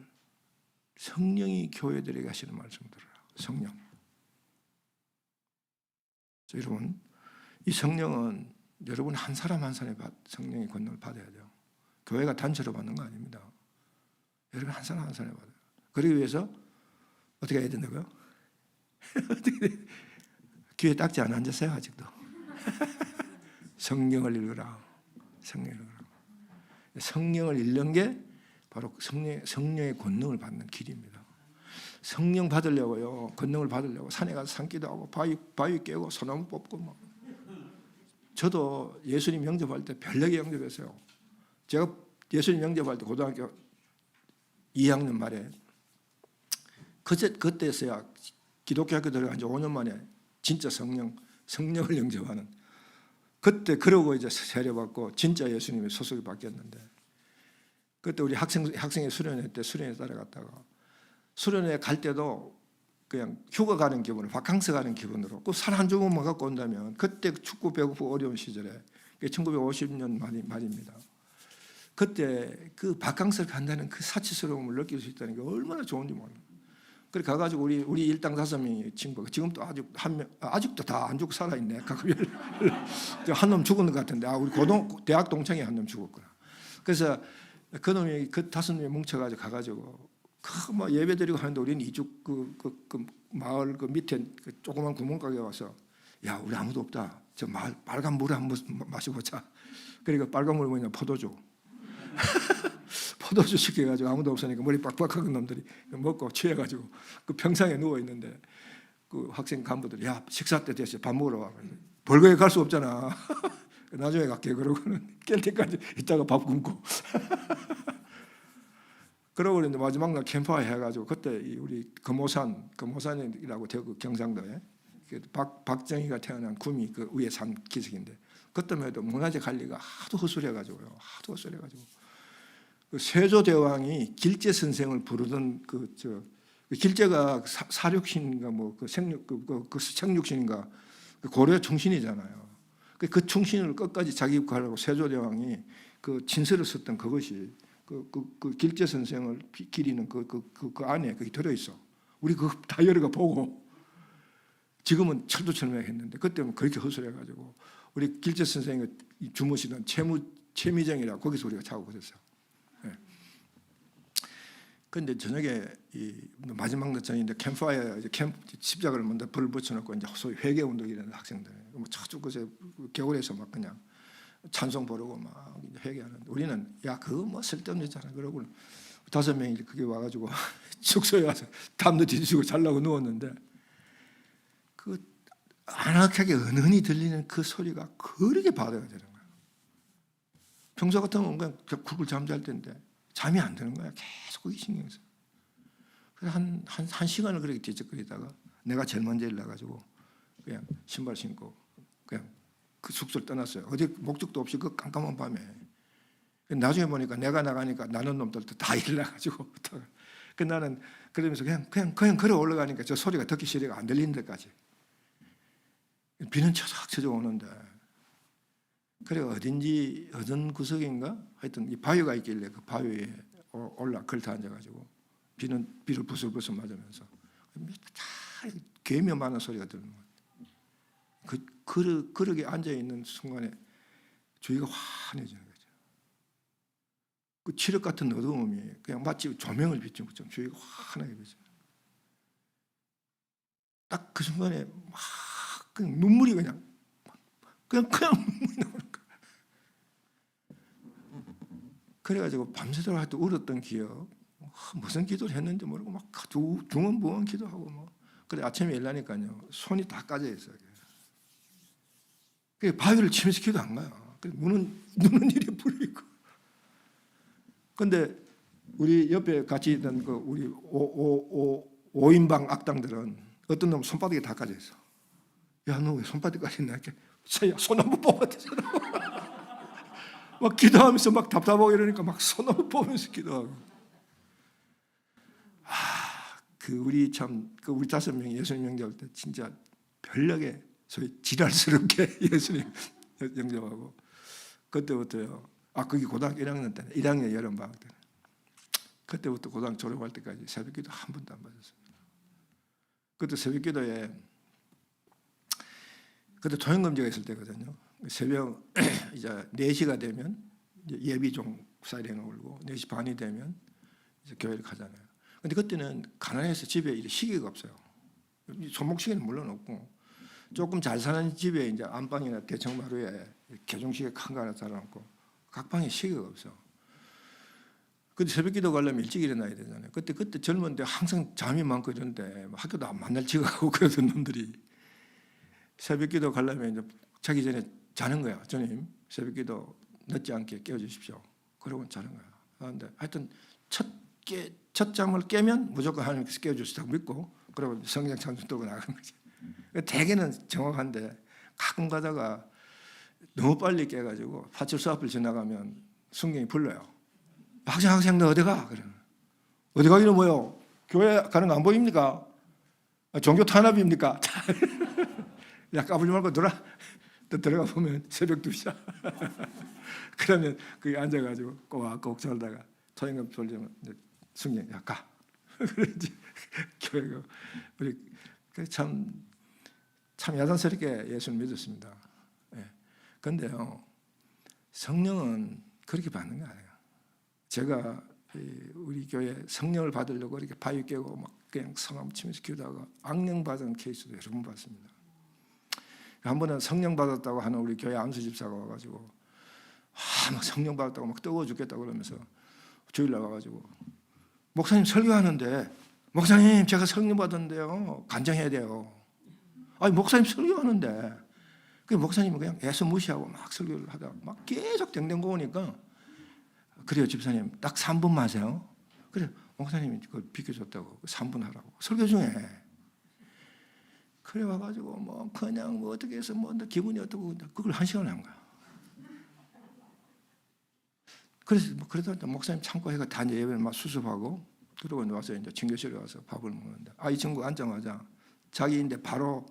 성령이 교회들에게 하시는 말씀 들어라. 성령. 여러분, 이 성령은 여러분 한 사람 한 사람이 성령의 권능을 받아야 돼요. 교회가 단체로 받는 거 아닙니다. 여러분 한 사람 한 사람이 받아요. 그러기 위해서 어떻게 해야 된다고요? 귀에 딱지 안 앉았어요 아직도. 성령을 읽으라. 성령을 읽으라. 성령을 읽는 게 바로 성령의 권능을 받는 길입니다. 성령 받으려고요. 권능을 받으려고 산에 가서 산기도 하고 바위 깨고 소나무 뽑고 막. 저도 예수님 영접할 때 별나게 영접했어요. 제가 예수님 영접할 때 고등학교 2학년 말에 그때서야 기독교 학교 들어간 지 5년 만에 진짜 성령을 영접하는. 그때 그러고 이제 세례받고 진짜 예수님의 소속이 바뀌었는데, 그때 우리 학생회 수련회 때 수련회 따라갔다가 수련회 갈 때도 그냥 휴가 가는 기분으로, 바캉스 가는 기분으로 그 살 한 조각만 갖고 온다면, 그때 춥고 배고프고 어려운 시절에 1950년 말입니다. 그때 그 바캉스를 간다는 그 사치스러움을 느낄 수 있다는 게 얼마나 좋은지 몰라요. 그래 가가지고 우리 일당 5명의 친구가 지금도 아직도 다 안 죽고 살아있네. 한 놈 죽은 것 같은데, 우리 대학 동창이 한 놈 죽었구나. 그래서 그 놈이 그 5명이 뭉쳐가지고 가가지고 뭐 예배 드리고 하는데, 우리는 이쪽 그 마을 그 밑에 그 조그만 구멍가게 와서, 야 우리 아무도 없다. 저 마을 빨간 물을 한번 마셔보자. 그러니까 빨간 물 뭐냐, 포도주. 포도주 시켜가지고 아무도 없으니까 머리 빡빡한 놈들이 먹고 취해가지고 그 평상에 누워 있는데, 그 학생 간부들이 야 식사 때 됐어, 밥 먹으러 와. 벌거에 갈 수 없잖아. 나중에 갈게. 그러고는 깰 때까지 이따가 밥 굶고. 그러고 이제 마지막 날 캠프화 해가지고, 그때 우리 금오산이라고 대구 경상도에 박정희가 태어난 구미 그 위에 산 기슭인데, 그때만 해도 문화재 관리가 하도 허술해가지고요. 하도 허술해가지고 그 세조대왕이 길제 선생을 부르던 그 길제가 사륙신인가 뭐 그 생육신인가 그 고려 충신이잖아요. 그 충신을 끝까지 자기 입하려고 세조대왕이 그 진서를 썼던 그것이 그 길제 선생을 기리는 그 안에 그게 들어있어. 우리 그 다이어리가 보고, 지금은 철도철매 했는데 그때는 그렇게 허술해가지고 우리 길제 선생이 주무시던 채미정이라고 거기서 우리가 자고 그랬어요. 그런데 저녁에 마지막 날짜인데 캠프파이어 십자가를 먼저 불 붙여놓고 이제 소위 회개 운동이라는 학생들, 뭐 저쪽 그새 겨울에서 막 그냥 찬송 부르고 막 회개하는데, 우리는 야 그거 뭐 쓸데없는 거잖아. 그러고 5명이 그게 와가지고 숙소에 와서 담도 뒤지고 자려고 누웠는데, 그 안악하게 은은히 들리는 그 소리가 그렇게 받아야 되는 거야. 평소 같으면 그냥 굴굴 잠잘 텐데 잠이 안 드는 거야. 계속 그게 신경 써. 그래서 한 시간을 그렇게 뒤척거리다가 내가 제일 먼저 일어나가지고 그냥 신발 신고 그냥 그 숙소를 떠났어요. 어디 목적도 없이 그 깜깜한 밤에. 나중에 보니까 내가 나가니까 나는 놈들도 다 일어나가지고 나는 그러면서 그냥 걸어 올라가니까 저 소리가 듣기 싫으니까 안 들리는 데까지. 비는 쳐서 오는데, 그래 어떤 구석인가 하여튼 이 바위가 있길래 그 바위에 걸터 앉아가지고 비를 부슬부슬 맞으면서 개미 많은 소리가 들리는 거예요. 그러게 앉아 있는 순간에 주위가 환해지는 거죠. 그 칠흑 같은 어두움이 그냥 마치 조명을 비춘 것처럼 주위가 환하게 비춰. 딱 그 순간에 막 그냥 눈물이 그냥 눈물이 나오는 거야. 그래가지고 밤새도록 하여튼 울었던 기억, 무슨 기도를 했는지 모르고 막 두근부근 기도하고 뭐. 그래 아침에 일어나니까요 손이 다 까져 있어요. 그 바위를 치면서 기도 안 가요. 무는 일이 불이고. 근데 우리 옆에 같이 있던 그 우리 오인방 악당들은 어떤 놈 손바닥에 다 까져 있어. 야, 너 왜 손바닥까지 있나? 이렇게 손 한번 뽑았대잖아. 막 기도하면서 막 답답하고 이러니까 막 손 한번 뽑으면서 기도하고. 우리 우리 5명 예수님 영접할 때 진짜 별력에 소위 지랄스럽게 예수님 영접하고. 그때부터요. 그게 고등학교 1학년 때네. 1학년 여름방학 때네. 그때부터 고등학교 졸업할 때까지 새벽기도 한 번도 안 받았습니다. 그때 새벽기도에 그때 토요금제가 있을 때거든요. 새벽 이제 4시가 되면 이제 예비종 사이렌을 울고 4시 반이 되면 이제 교회를 가잖아요. 근데 그때는 가난해서 집에 시계가 없어요. 손목시계는 물론 없고 조금 잘 사는 집에 이제 안방이나 대청마루에 개종시계 큰 거 하나 달아놓고 각 방에 시계가 없어. 그때 새벽기도 가려면 일찍 일어나야 되잖아요. 그때 젊은데 항상 잠이 많고 이런데 학교도 안 만날 지가고 그러던 놈들이 새벽기도 가려면 이제 자기 전에 자는 거야. 주님 새벽기도 늦지 않게 깨워주십시오. 그러고 자는 거야. 그런데 하여튼 첫 잠을 깨면 무조건 하나님께서 깨워주시다고 믿고 그러고 성경 찬송 들고 나가는 거지. 대개는 정확한데 가끔 가다가 너무 빨리 깨가지고 파출소 앞을 지나가면 순경이 불러요. 학생 너 어디 가? 그래. 어디 가기는 뭐요? 교회 가는 거 안 보입니까? 종교 탄압입니까? 야, 까불지 말고 또 들어가 보면 새벽 2시야. 그러면 거기 앉아가지고 꼬박꼬박 졸다가 토요금 졸리면 순경 야 가. 그러지. 교회가 우리 참 야단스럽게 예수를 믿었습니다. 그런데요, 성령은 그렇게 받는 거 아니에요. 제가 우리 교회 성령을 받으려고 이렇게 바위 깨고 막 그냥 성함 치면서 기도하고 악령 받은 케이스도 여러 번 봤습니다. 한 번은 성령 받았다고 하는 우리 교회 안수 집사가 와가지고 막 성령 받았다고 막 뜨거워 죽겠다고 그러면서 주일날 와가지고 목사님 설교하는데 목사님 제가 성령 받았는데요 간증해야 돼요. 아니 목사님 설교하는데 그 목사님은 그냥 애써 무시하고 막 설교를 하다가 막 계속 댕댕고 오니까 그래요 집사님 딱 3분만 하세요. 그래 목사님이 그걸 비켜줬다고 3분 하라고 설교 중에 그래 와가지고 뭐 그냥 뭐 어떻게 해서 뭐 기분이 어떻고 그걸 1시간을 한 거야. 그래서 뭐 그러다 목사님 창고에가 다 이제 예배를 막 수습하고 그러고 와서 이제 진교실에 와서 밥을 먹는데 이 친구 앉자마자 자기인데 바로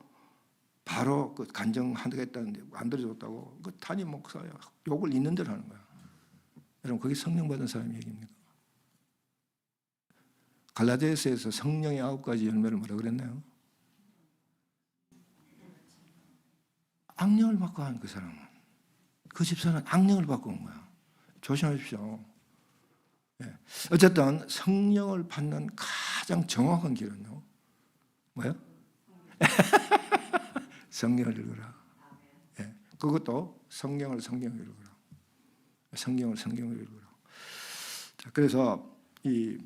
그 간증하겠다는데 안 들어줬다고 그 담임 목사야 욕을 있는 대로 하는 거야. 여러분 그게 성령 받은 사람의 얘기입니까? 갈라디아서에서 성령의 9가지 열매를 뭐라 그랬나요? 악령을 받고 한 그 사람은 그 집사는 악령을 받고 온 거야. 조심하십시오. 어쨌든 성령을 받는 가장 정확한 길은요 뭐예요? 성경을 읽으라. 그것도 성경을 읽으라. 성경을 읽으라. 자, 그래서 이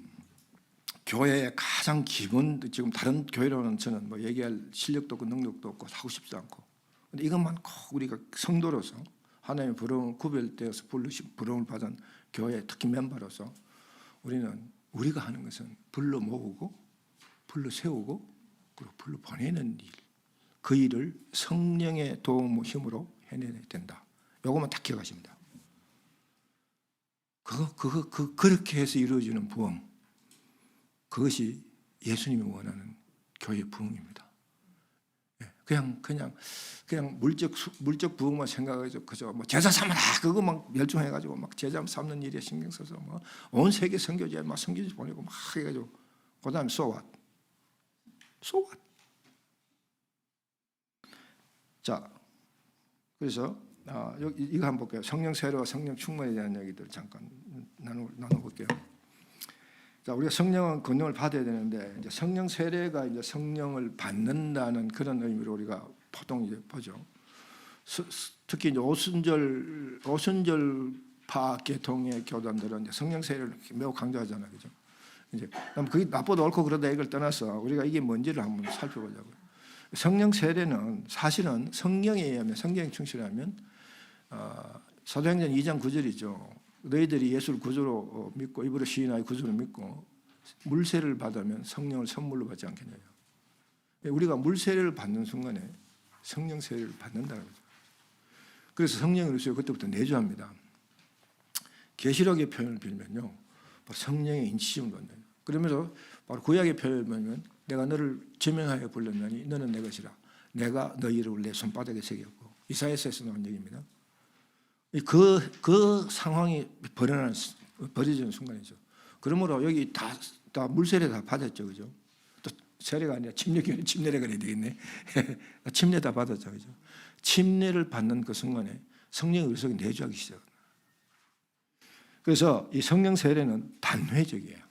교회의 가장 기본 지금 다른 교회로는 저는 뭐 얘기할 실력도 없고 능력도 없고 하고 싶지도 않고 근데 이것만 꼭 우리가 성도로서 하나님의 부름을 구별되어서 부름을 받은 교회 특히 멤버로서 우리는 우리가 하는 것은 불러 모으고 불러 세우고 그리고 불러 보내는 일, 그 일을 성령의 도움 힘으로 해내야 된다. 이것만 딱 기억하십니다. 그렇게 해서 이루어지는 부흥, 그것이 예수님이 원하는 교회 부흥입니다. 그냥 물적 부흥만 생각해서 그저 뭐 제사 삼아라 그거만 멸종해가지고 막 제자 삼는 일에 신경 써서 뭐 온 세계 선교지에 막 선교지 보내고 막 해가지고 그다음에 so what? 자, 그래서 이거 한번 볼게요. 성령 세례와 성령 충만에 대한 얘기들 잠깐 나눠볼게요. 자, 우리가 성령은 권능을 받아야 되는데 이제 성령 세례가 이제 성령을 받는다는 그런 의미로 우리가 보통 이제 보죠. 특히 이제 오순절파 계통의 교단들은 이제 성령 세례를 매우 강조하잖아요, 그죠? 이제 그게 나쁘다 옳고 그러다 이걸 떠나서 우리가 이게 뭔지를 한번 살펴보자고요. 성령 세례는 사실은 성령에 의하면 성경에 충실하면 사도행전 2장 9절이죠. 너희들이 예수를 구주로 믿고 입으로 시인하여 구주로 믿고 물세를 받으면 성령을 선물로 받지 않겠느냐. 우리가 물세를 받는 순간에 성령 세례를 받는다는 거죠. 그래서 성령을 그때부터 내주합니다. 계시록의 표현을 빌면요, 성령의 인치심을 받는. 그러면서 바로 구약의 표현을 빌면 내가 너를 제명하여 불렀나니 너는 내 것이라. 내가 너 이름을 내 손바닥에 새겼고. 이사야서에서 나온 얘기입니다. 그 상황이 벌어지는 순간이죠. 그러므로 여기 다 물세례 다 받았죠, 그죠? 또 세례가 아니라 침례가 돼야 되겠네. 침례 다 받았죠, 그죠? 침례를 받는 그 순간에 성령의 의석이 내주하기 시작합니다. 그래서 이 성령 세례는 단회적이에요.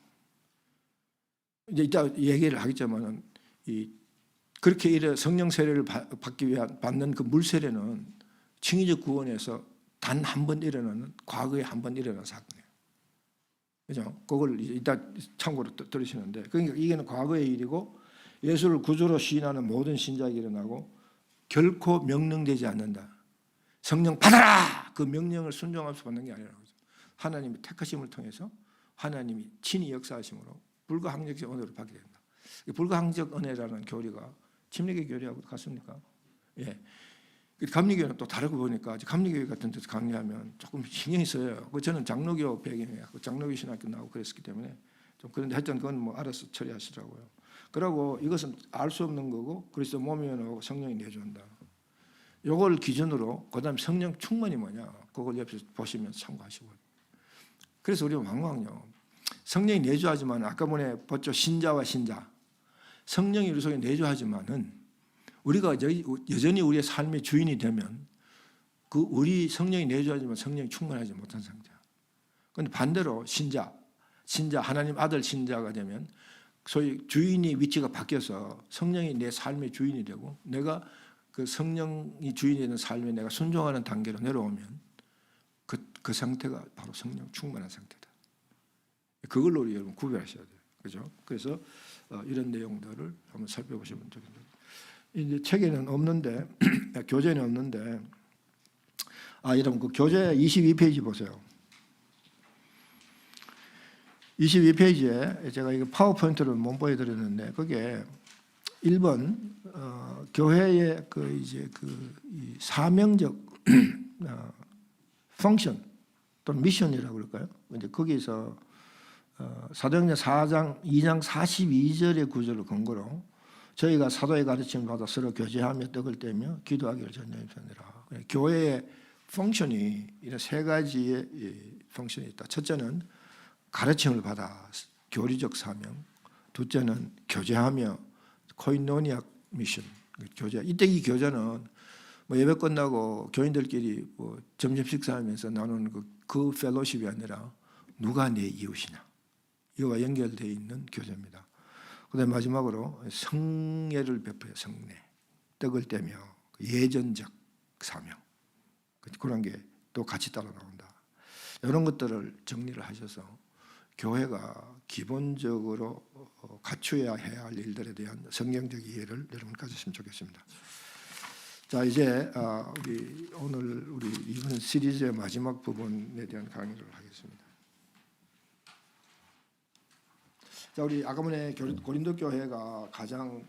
이제 이따 얘기를 하겠지만은 그렇게 이래 성령 세례를 받기 위한 받는 그 물 세례는 칭의적 구원에서 단 한 번 일어나는 과거에 한 번 일어난 사건이에요. 그죠? 그걸 이따 참고로 들으시는데, 그러니까 이게는 과거의 일이고 예수를 구주로 시인하는 모든 신자에게 일어나고 결코 명령되지 않는다. 성령 받아라! 그 명령을 순종하면서 받는 게 아니라는 거죠. 하나님의 택하심을 통해서 하나님이 친히 역사하심으로 불가항력적 은혜를 받게 된다. 불가항적 은혜라는 교리가 침례교 교리하고 같습니까? 예. 감리교는 또 다르고 보니까 감리교 같은 데서 강의하면 조금 신경이 써요. 저는 장로교 배경이에요. 장로교 신학교 나오고 그랬기 때문에 좀 그런데 하여튼 그건 뭐 알아서 처리하시라고요. 그러고 이것은 알 수 없는 거고 그리스도 몸이면하고 성령이 내준다. 이걸 기준으로 그다음 성령 충만이 뭐냐? 그걸 옆에서 보시면 참고하시고요. 그래서 우리가 왕왕요. 성령이 내주하지만 아까 전에 봤죠. 신자와 신자. 성령이 우리 속에 내주하지만은 우리가 여전히 우리의 삶의 주인이 되면 그 우리 성령이 내주하지만 성령이 충만하지 못한 상태야. 그런데 반대로 신자 하나님 아들 신자가 되면 소위 주인이 위치가 바뀌어서 성령이 내 삶의 주인이 되고 내가 그 성령이 주인이 되는 삶에 내가 순종하는 단계로 내려오면 그 상태가 바로 성령 충만한 상태다. 그걸로 우리 여러분 구별하셔야 돼요. 그죠? 그래서 이런 내용들을 한번 살펴보시면 좋겠습니다. 이제 책에는 없는데 교재는 없는데 여러분 그 교재 22페이지 보세요. 22페이지에 제가 이거 파워포인트를 못 보여드렸는데 그게 1번 교회의 이 사명적 펑션 또는 미션이라고 그럴까요? 이제 거기서 사도행전 4장 2장 42절의 구절을 근거로 저희가 사도의 가르침을 받아 서로 교제하며 떡을 떼며 기도하기를 전념하니라. 교회의 펑션이 이런 세 가지의 펑션이 있다. 첫째는 가르침을 받아 교리적 사명, 둘째는 교제하며 코이노니아 미션, 교제. 이때 이 교제는 뭐 예배 끝나고 교인들끼리 뭐 점심 식사하면서 나누는 그 펠로십이 아니라 누가 내 이웃이냐 이거와 연결되어 있는 교제입니다. 그다음 마지막으로 성례를 베풀어요. 성례, 떡을 떼며 예전적 사명 그런 게 또 같이 따라 나온다. 이런 것들을 정리를 하셔서 교회가 기본적으로 갖춰야 해야 할 일들에 대한 성경적 이해를 여러분 가졌으면 좋겠습니다. 자 이제 오늘 우리 이번 시리즈의 마지막 부분에 대한 강의를 하겠습니다. 자 우리 아까 전에 고린도 교회가 가장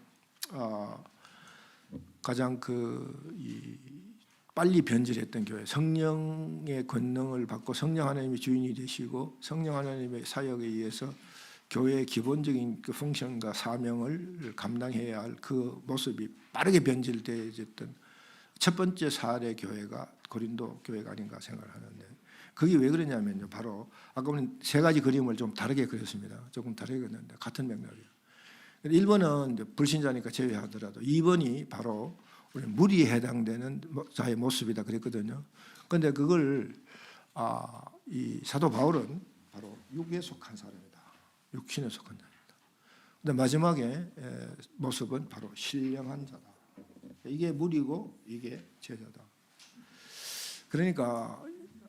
빨리 변질했던 교회, 성령의 권능을 받고 성령 하나님의 주인이 되시고 성령 하나님의 사역에 의해서 교회의 기본적인 그 펑션과 사명을 감당해야 할 그 모습이 빠르게 변질되어졌던 첫 번째 사례 교회가 고린도 교회가 아닌가 생각을 하는데 그게 왜 그러냐면요. 바로 아까 보면 세 가지 그림을 좀 다르게 그렸습니다. 조금 다르게 그렸는데 같은 맥락이에요. 1번은 불신자니까 제외하더라도 2번이 바로 우리 무리에 해당되는 자의 모습이다 그랬거든요. 그런데 그걸 이 사도 바울은 바로 육에 속한 사람이다. 육신에 속한 자입니다. 근데 마지막에 모습은 바로 신령한 자다. 이게 무리고 이게 제자다. 그러니까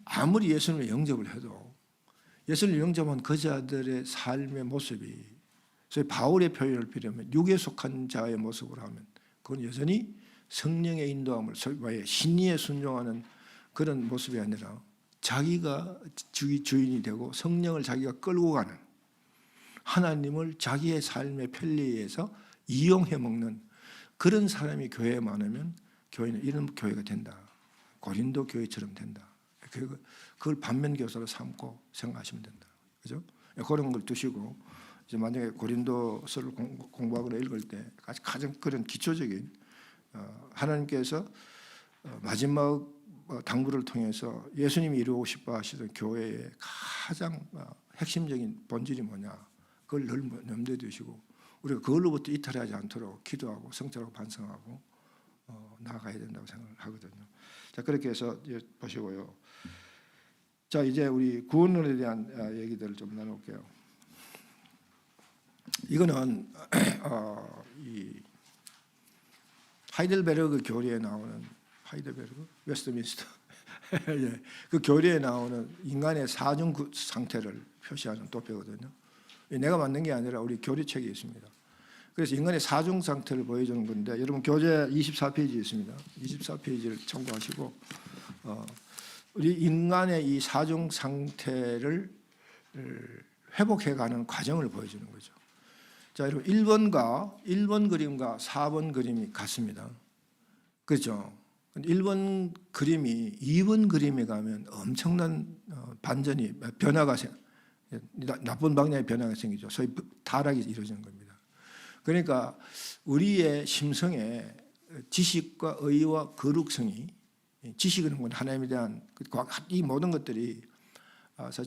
아무리 예수님을 영접을 해도 예수님을 영접한 그 자들의 삶의 모습이 소위 바울의 표현을 빌려면 육에 속한 자의 모습으로 하면 그건 여전히 성령의 인도함을 신리에 순종하는 그런 모습이 아니라 자기가 주인이 되고 성령을 자기가 끌고 가는, 하나님을 자기의 삶의 편리에서 이용해 먹는 그런 사람이 교회에 많으면 교회는 이런 교회가 된다. 고린도 교회처럼 된다. 그걸 반면교사로 삼고 생각하시면 된다. 그죠? 그런 걸 두시고 이제 만약에 고린도서를 공부하거나 읽을 때 가장 그런 기초적인 하나님께서 마지막 당부를 통해서 예수님이 이루고 싶어 하시던 교회의 가장 핵심적인 본질이 뭐냐, 그걸 늘 염두에 두시고 우리가 그걸로부터 이탈하지 않도록 기도하고 성찰하고 반성하고 나아가야 된다고 생각을 하거든요. 자, 그렇게 해서 이제 보시고요. 자, 이제 우리 구원론에 대한 얘기들을 좀 나눠볼게요. 이거는 이 하이델베르그 교리에 나오는, 하이델베르그 웨스트민스터 예, 그 교리에 나오는 인간의 사중 상태를 표시하는 도표거든요. 내가 만든 게 아니라 우리 교리책에 있습니다. 그래서 인간의 사중 상태를 보여주는 건데, 여러분 교재 24페이지에 있습니다. 24페이지를 참고하시고 우리 인간의 이 사중 상태를 회복해가는 과정을 보여주는 거죠. 자, 여러분 1번 그림과 4번 그림이 같습니다. 그렇죠? 1번 그림이 2번 그림에 가면 엄청난 반전이, 변화가 나쁜 방향의 변화가 생기죠. 소위 타락이 이루어지는 겁니다. 그러니까 우리의 심성에 지식과 의와 거룩성이, 지식은 건 하나님에 대한 이 모든 것들이,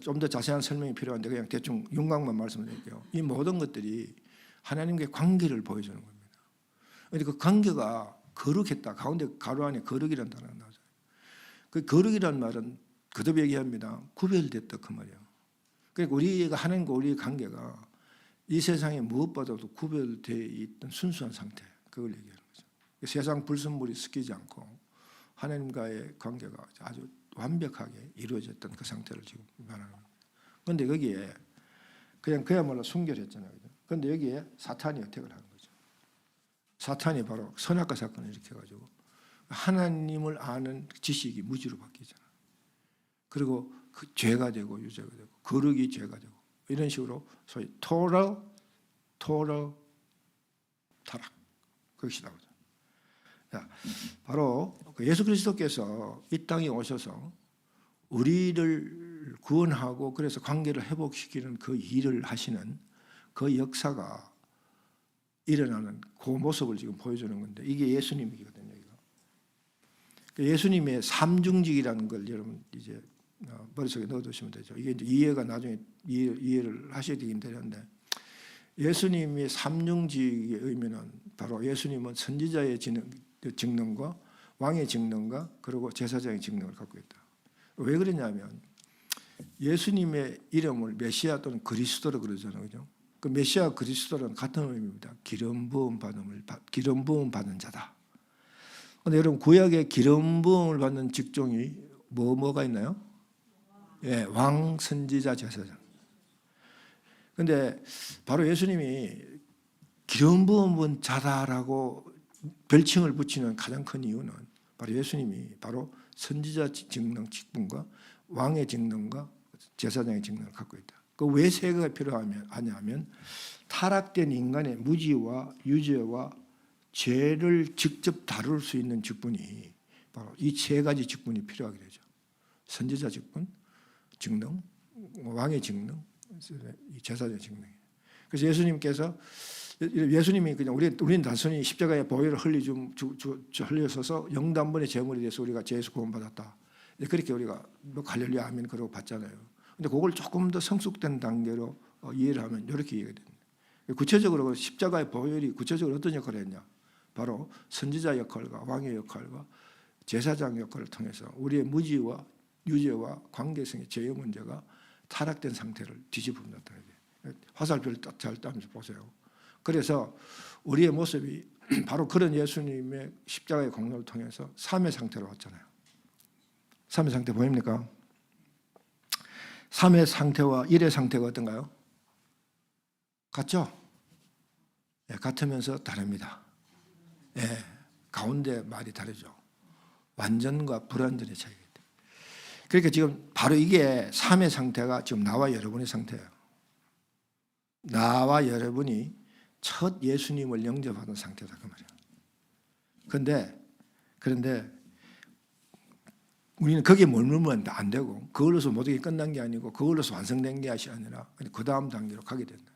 좀 더 자세한 설명이 필요한데 그냥 대충 윤곽만 말씀드릴게요. 이 모든 것들이 하나님과의 관계를 보여주는 겁니다. 그런데 그 관계가 거룩했다. 가운데 가로 안에 거룩이라는 단어가 나오죠. 그 거룩이라는 말은 거듭 얘기합니다. 구별됐다 그 말이에요. 그러니까 우리가 하나님과 우리의 관계가 이 세상에 무엇보다도 구별되어 있던 순수한 상태, 그걸 얘기하는 거죠. 세상 불순물이 섞이지 않고 하나님과의 관계가 아주 완벽하게 이루어졌던 그 상태를 지금 말하는 겁니다. 그런데 여기에 그냥 그야말로 순결했잖아요. 그런데 여기에 사탄이 어택을 하는 거죠. 사탄이 바로 선악과 사건을 일으켜가지고 하나님을 아는 지식이 무지로 바뀌잖아요. 그리고 그 죄가 되고 유죄가 되고 거룩이 죄가 되고 이런 식으로 소위 토럴 타락, 그것이 나오죠. 자, 바로 예수 그리스도께서 이 땅에 오셔서 우리를 구원하고 그래서 관계를 회복시키는 그 일을 하시는 그 역사가 일어나는 그 모습을 지금 보여주는 건데, 이게 예수님이거든요. 예수님의 삼중직이라는 걸 여러분 이제 머릿속에 넣어두시면 되죠. 이게 이제 이해가 나중에 이해를 하셔야 되긴 되는데, 예수님의 삼중직의 의미는 바로 예수님은 선지자의 직능과 왕의 직능과 그리고 제사장의 직능을 갖고 있다. 왜 그러냐면 예수님의 이름을 메시아 또는 그리스도로 그러잖아요. 그죠? 그 메시아 그리스도는 같은 의미입니다. 기름 부음 받은 자다. 그런데 여러분 구약에 기름 부음을 받는 직종이 뭐가 있나요? 예, 왕, 선지자, 제사장. 그런데 바로 예수님이 기름 부음은 자다라고 별칭을 붙이는 가장 큰 이유는 바로 예수님이 바로 선지자 직능, 직분과 왕의 직능과 제사장의 직능을 갖고 있다. 그 왜 세 개가 필요하냐면 타락된 인간의 무지와 유죄와 죄를 직접 다룰 수 있는 직분이 바로 이 세 가지 직분이 필요하게 되죠. 선지자 직분, 직능, 왕의 직능, 제사장의 직능. 그래서 예수님이 그냥 우리는 단순히 십자가에 보혈을 흘려서서 영단번의 제물에 대해서 우리가 죄에서 구원받았다. 그렇게 우리가 할렐루야 아멘 그러고 받잖아요. 근데 그걸 조금 더 성숙된 단계로 이해를 하면 이렇게 이해가 됩니다. 구체적으로 십자가의 보혈이 구체적으로 어떤 역할을 했냐? 바로 선지자 역할과 왕의 역할과 제사장 역할을 통해서 우리의 무지와 유죄와 관계성의 죄의 문제가 타락된 상태를 뒤집어놓는다. 화살표를 잘 따면서 보세요. 그래서 우리의 모습이 바로 그런 예수님의 십자가의 공로를 통해서 3의 상태로 왔잖아요. 3의 상태 보입니까? 3의 상태와 1의 상태가 어떤가요? 같죠? 네, 같으면서 다릅니다. 네, 가운데 말이 다르죠. 완전과 불완전의 차이가 있다. 그러니까 지금 바로 이게 삶의 상태가 지금 나와 여러분의 상태예요. 나와 여러분이 첫 예수님을 영접하는 상태다 그 말이에요. 그런데 우리는 거기에 머물면 안 되고 그걸로서 모든 게 끝난 게 아니고 그걸로서 완성된 게 아니라 그 다음 단계로 가게 된다.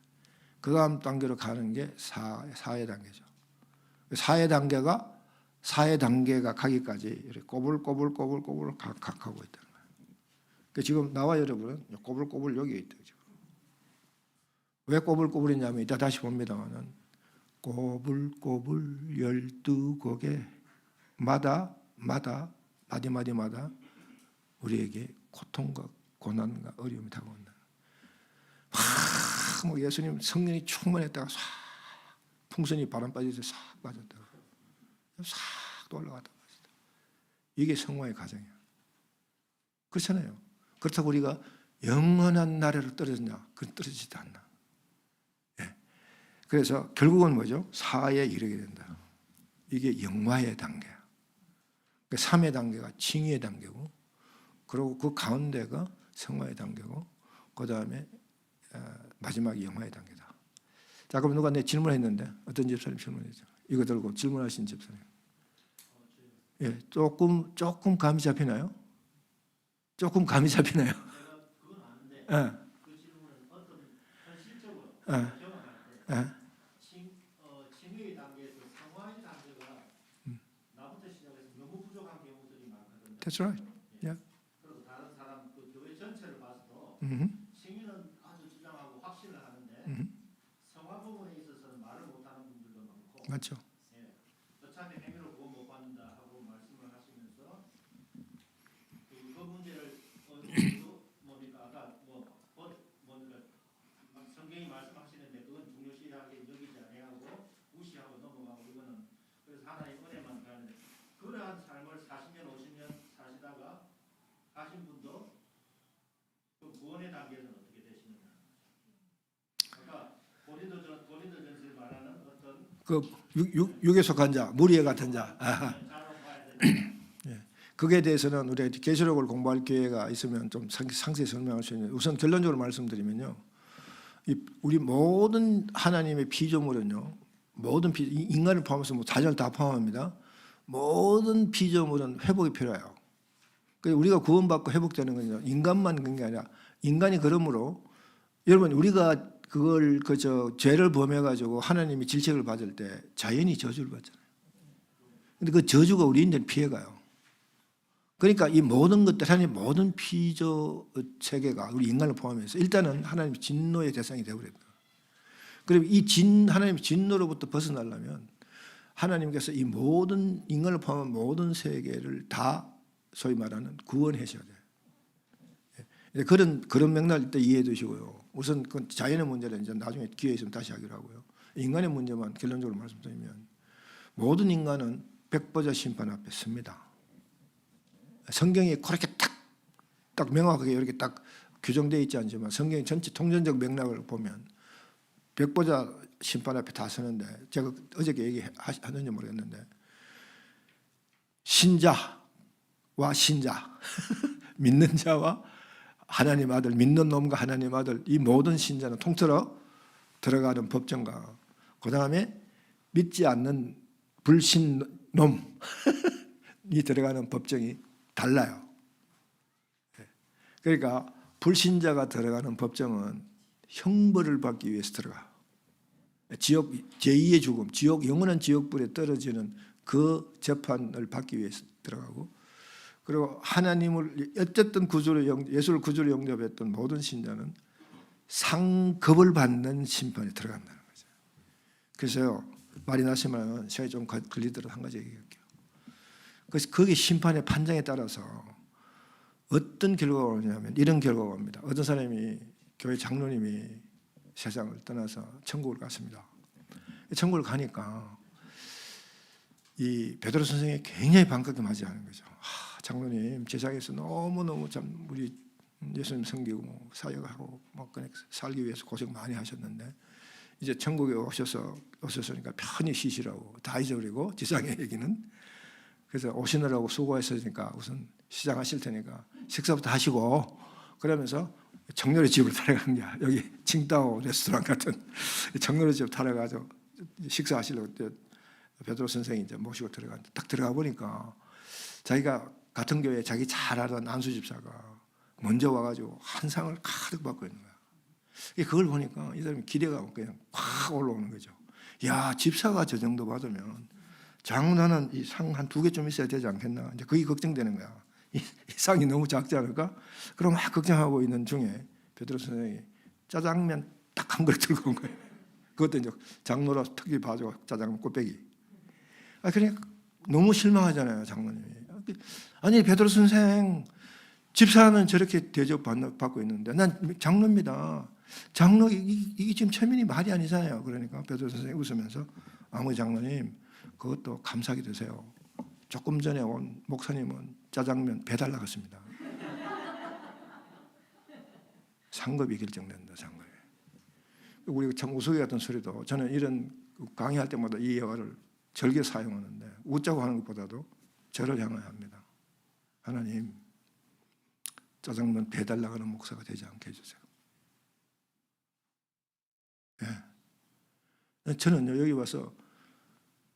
그 다음 단계로 가는 게 사회 단계죠. 사회 단계가 가기까지 이렇게 꼬불꼬불 가고 있다는 거예요. 그러니까 지금 나와 여러분은 꼬불꼬불 여기에 있다. 지금. 왜 꼬불꼬불이냐면 이따 다시 봅니다만은 꼬불꼬불 12곡에 마디마디마다 우리에게 고통과 고난과 어려움이 다가온다. 뭐 예수님 성령이 충만했다가 싹 풍선이 바람 빠져서 싹 빠졌다가 싹 또 올라갔다 빠졌다. 이게 성화의 과정이야. 그렇잖아요. 그렇다고 우리가 영원한 나라로 떨어졌냐? 그건 떨어지지도 않나. 예. 그래서 결국은 뭐죠? 사에 이르게 된다. 이게 영화의 단계야. 3의 단계가 칭의의 단계고, 그리고 그 가운데가 성화의 단계고, 그 다음에 마지막이 영화의 단계다. 자, 그럼 누가 내 질문했는데 어떤 집사님 질문했죠? 이거 들고 질문하신 집사님. 예, 조금 감이 잡히나요? 조금 감이 잡히나요? 그건 아는데 예. 그 질문은 어떤 현실적으로 예. 경험할 때 예. 칭의의 단계에서 성화의 단계가 나부터 시작해서 너무 부족한 경우들이 많거든요. That's right. Yeah. 그리고 다른 사람 그 교회 전체를 봐서도 음. 칭의는 아주 주장하고 확신을 하는데 성화 부분에 있어서는 말을 못하는 분들도 많고. 맞죠. 예. 어차피 행위로 구원 못 받는다 하고 말씀을 하시면서 그 문제를 뭡니까 아까 뭡니까 성경이 말씀하시는데 그건 중요시하게 여기지 아니하고 무시하고 넘어가고 이거는 그래서 하나의 은혜만 가는데 그러한 삶을 40년 50년 사시다가 가신 분도 그 구원의 단계는 어떻게 되시느냐. 그러니까 고린도전서에 말하는 어떤 그 육에 속한 자, 무리에 같은 자. 예. 그게 대해서는 우리가 계시록을 공부할 기회가 있으면 좀 상세히 설명할 수 있는데 우선 결론적으로 말씀드리면요. 우리 모든 하나님의 피조물은요. 인간을 포함해서 자연을 다 포함합니다. 모든 피조물은 회복이 필요해요. 그래서 우리가 구원받고 회복되는 건요. 인간만 그런 게 아니라 인간이 그러므로 여러분 우리가 그걸 죄를 범해가지고 하나님이 질책을 받을 때 자연이 저주를 받잖아요. 근데 그 저주가 우리 인간을 피해가요. 그러니까 이 모든 것들 하나님 모든 피조 세계가 우리 인간을 포함해서 일단은 하나님의 진노의 대상이 되어버립니다. 그리고 하나님의 진노로부터 벗어나려면 하나님께서 이 모든 인간을 포함한 모든 세계를 다 소위 말하는 구원하셔야 돼요. 그런 맥락을 때 이해해 두시고요. 우선 그 자연의 문제는 이제 나중에 기회 있으면 다시 하기로 하고요. 인간의 문제만 결론적으로 말씀드리면 모든 인간은 백보자 심판 앞에 섭니다. 성경이 그렇게 딱 명확하게 이렇게 딱 규정되어 있지 않지만 성경의 전체 통전적 맥락을 보면 백보자 심판 앞에 다 서는데 제가 어저께 얘기하는지 모르겠는데 신자와 신자 믿는 자와 하나님 아들 믿는 놈과 하나님 아들 이 모든 신자는 통틀어 들어가는 법정과 그 다음에 믿지 않는 불신놈이 들어가는 법정이 달라요. 그러니까 불신자가 들어가는 법정은 형벌을 받기 위해서 들어가. 지옥 제2의 죽음, 영원한 지옥불에 떨어지는 그 재판을 받기 위해서 들어가고, 그리고 하나님을 어쨌든 예수를 구주로 영접했던 모든 신자는 상급을 받는 심판에 들어간다는 거죠. 그래서요 말이 나시면 시간이 좀 걸리더라도 한 가지 얘기할게요. 그래서 거기 심판의 판정에 따라서 어떤 결과가 오냐면 이런 결과가 옵니다. 어떤 사람이 교회 장로님이 세상을 떠나서 천국을 갔습니다. 천국을 가니까 이 베드로 선생이 굉장히 반갑게 맞이하는 거죠. 장로님 세상에서 너무너무 참 우리 예수님 섬기고 사역하고 뭐 살기 위해서 고생 많이 하셨는데 이제 천국에 오셨으니까 편히 쉬시라고 다 잊어버리고 지상의 얘기는 그래서 오시느라고 수고했으니까 우선 시작하실 테니까 식사부터 하시고 그러면서 정렬의 집을 타러가는 거야. 여기 칭따오 레스토랑 같은 정렬의 집 타러가서 식사하시려고 베드로 선생이 이제 모시고 들어갔는데 딱 들어가 보니까 자기가 같은 교회 자기 잘 알던 안수 집사가 먼저 와가지고 한 상을 가득 받고 있는 거야. 그걸 보니까 이 사람이 기대가 그냥 확 올라오는 거죠. 야, 집사가 저 정도 받으면 장로는 이 상 한 2개쯤 있어야 되지 않겠나? 이제 그게 걱정되는 거야. 이 상이 너무 작지 않을까? 그럼 막 걱정하고 있는 중에 베드로 선생이 짜장면 딱 한 그릇 들고 온 거예요. 그것도 이제 장로라 특히 봐줘 짜장면 꽃배기. 그러니까 너무 실망하잖아요, 장로님이. 아니 베드로 선생 집사는 저렇게 대접받고 있는데 난 장로입니다. 장로 이게 지금 체면이 말이 아니잖아요. 그러니까 베드로 선생이 웃으면서 아무리 장로님 그것도 감사하게 드세요. 조금 전에 온 목사님은 짜장면 배달 나갔습니다. 상급이 결정된다. 상급이. 우리 참 우스개 같은 소리도 저는 이런 강의할 때마다 이 예화를 절개 사용하는데 웃자고 하는 것보다도 저를 향하여 합니다. 하나님 짜장면 배달 나가는 목사가 되지 않게 해주세요. 예. 저는 여기 와서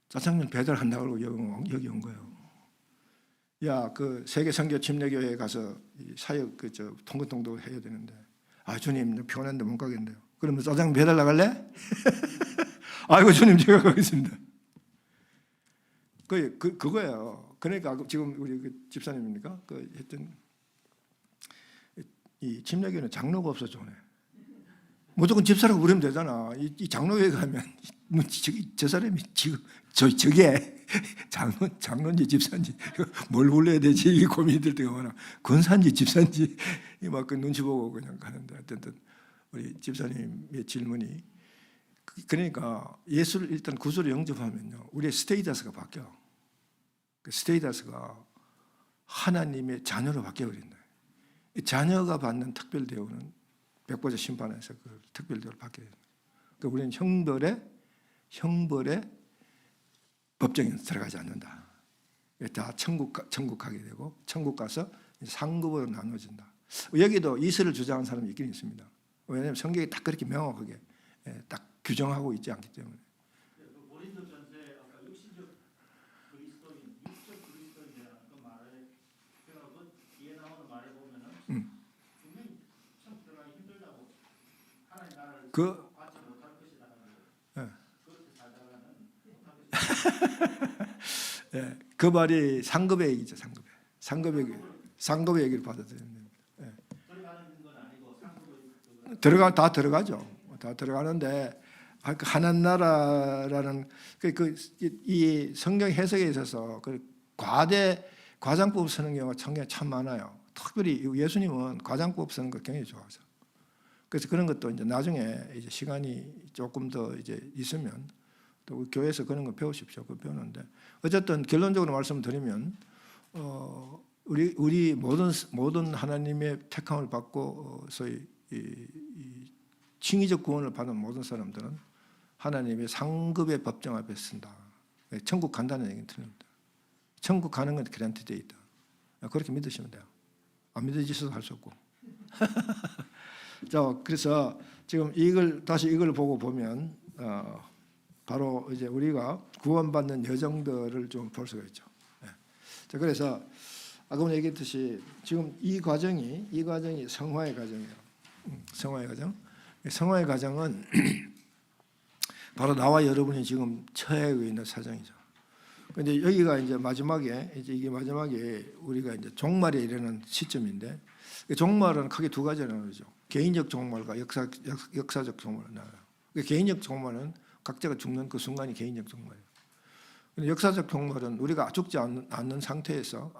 짜장면 배달한다고 여기 온 거예요. 야, 그 세계 선교 침례교회에 가서 사역 통근통도 해야 되는데, 주님 피곤한데 못 가겠는데요. 그러면 짜장면 배달 나갈래? 아이고 주님 제가 가겠습니다. 그거예요. 그러니까 지금 우리 집사님입니까? 했던 이 침례교회는 장로가 없어 좋네. 무조건 집사라고 부르면 되잖아. 이 장로회 가면 저 사람이 지금 저게 장로인지 집사인지 뭘 불러야 되지 이 고민이 들 때가 많아. 권사인지 집사인지 막 그 눈치 보고 그냥 가는데 어쨌든 우리 집사님의 질문이 그러니까 예수를 일단 구주로 영접하면요 우리의 스테이터스가 바뀌어. 그 스테이터스가 하나님의 자녀로 바뀌어버린다. 자녀가 받는 특별 대우는 백보자 심판에서 그 특별 대우를 받게 됩니다. 그러니까 우리는 형벌의 법정에 들어가지 않는다. 다 천국 가게 되고 천국 가서 상급으로 나눠진다. 여기도 이슬을 주장하는 사람이 있긴 있습니다. 왜냐하면 성경이 딱 그렇게 명확하게 딱 규정하고 있지 않기 때문에. 고린도전서에 아까 육적 그리스도인이라는 그 말을 제가 그 뒤에 나오는 말에 보면은 분명히 참 들어가기 힘들다고 하나님 나라를 받지 못할 것이라는 걸 그렇게 살다가는 못할 것이다. 그 말이 상급의 얘기죠. 상급의 얘기를 받아들이는. 들어가는 건 아니고 다 들어가죠. 다 들어가는데 하나님 나라라는 이 성경 해석에 있어서 과장법 쓰는 경우가 성경에 참 많아요. 특별히 예수님은 과장법 쓰는 거 굉장히 좋아하죠. 그래서 그런 것도 이제 나중에 이제 시간이 조금 더 이제 있으면 또 교회에서 그런 거 배우십시오. 그거 배우는데 어쨌든 결론적으로 말씀드리면 우리 모든 하나님의 택함을 받고 소위 이 칭의적 구원을 받은 모든 사람들은 하나님의 상급의 법정 앞에 쓴다. 천국 간다는 얘기는 틀립니다. 천국 가는 건 그랜티돼 있다. 그렇게 믿으시면 돼요. 안 믿어지셔도 할 수 없고. 자, 그래서 지금 이걸 보고 보면 바로 이제 우리가 구원받는 여정들을 좀 볼 수가 있죠. 자, 그래서 아까 얘기했듯이 지금 이 과정이 성화의 과정이에요. 성화의 과정. 성화의 과정은 바로 나와 여러분이 지금 처해 있는 사정이죠. 근데 여기가 이제 이게 마지막에 우리가 이제 종말에 이르는 시점인데 종말은 크게 두 가지로 나누죠. 개인적 종말과 역사적 종말을 나눠요. 개인적 종말은 각자가 죽는 그 순간이 개인적 종말이에요. 근데 역사적 종말은 우리가 죽지 않는 상태에서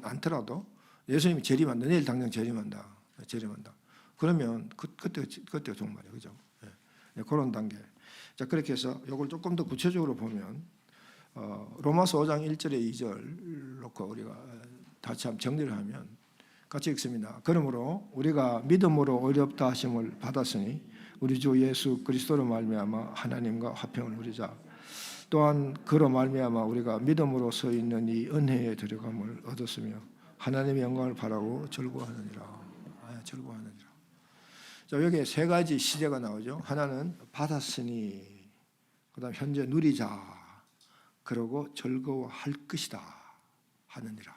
않더라도 예수님이 재림한다. 내일 당장 재림한다. 그러면 그때가 종말이에요. 그죠? 네, 그런 단계. 자, 그렇게 해서 이걸 조금 더 구체적으로 보면 로마서 5장 1절에 2절 놓고 우리가 다시 한번 정리를 하면 같이 읽습니다. 그러므로 우리가 믿음으로 의롭다 하심을 받았으니 우리 주 예수 그리스도로 말미암아 하나님과 화평을 누리자. 또한 그로 말미암아 우리가 믿음으로 서 있는 이 은혜의 들어감을 얻었으며 하나님의 영광을 바라고 즐거워하느니라. 즐거워하느니라. 자, 여기에 세 가지 시제가 나오죠. 하나는 받았으니, 그다음 현재 누리자, 그러고 즐거워할 것이다 하느니라.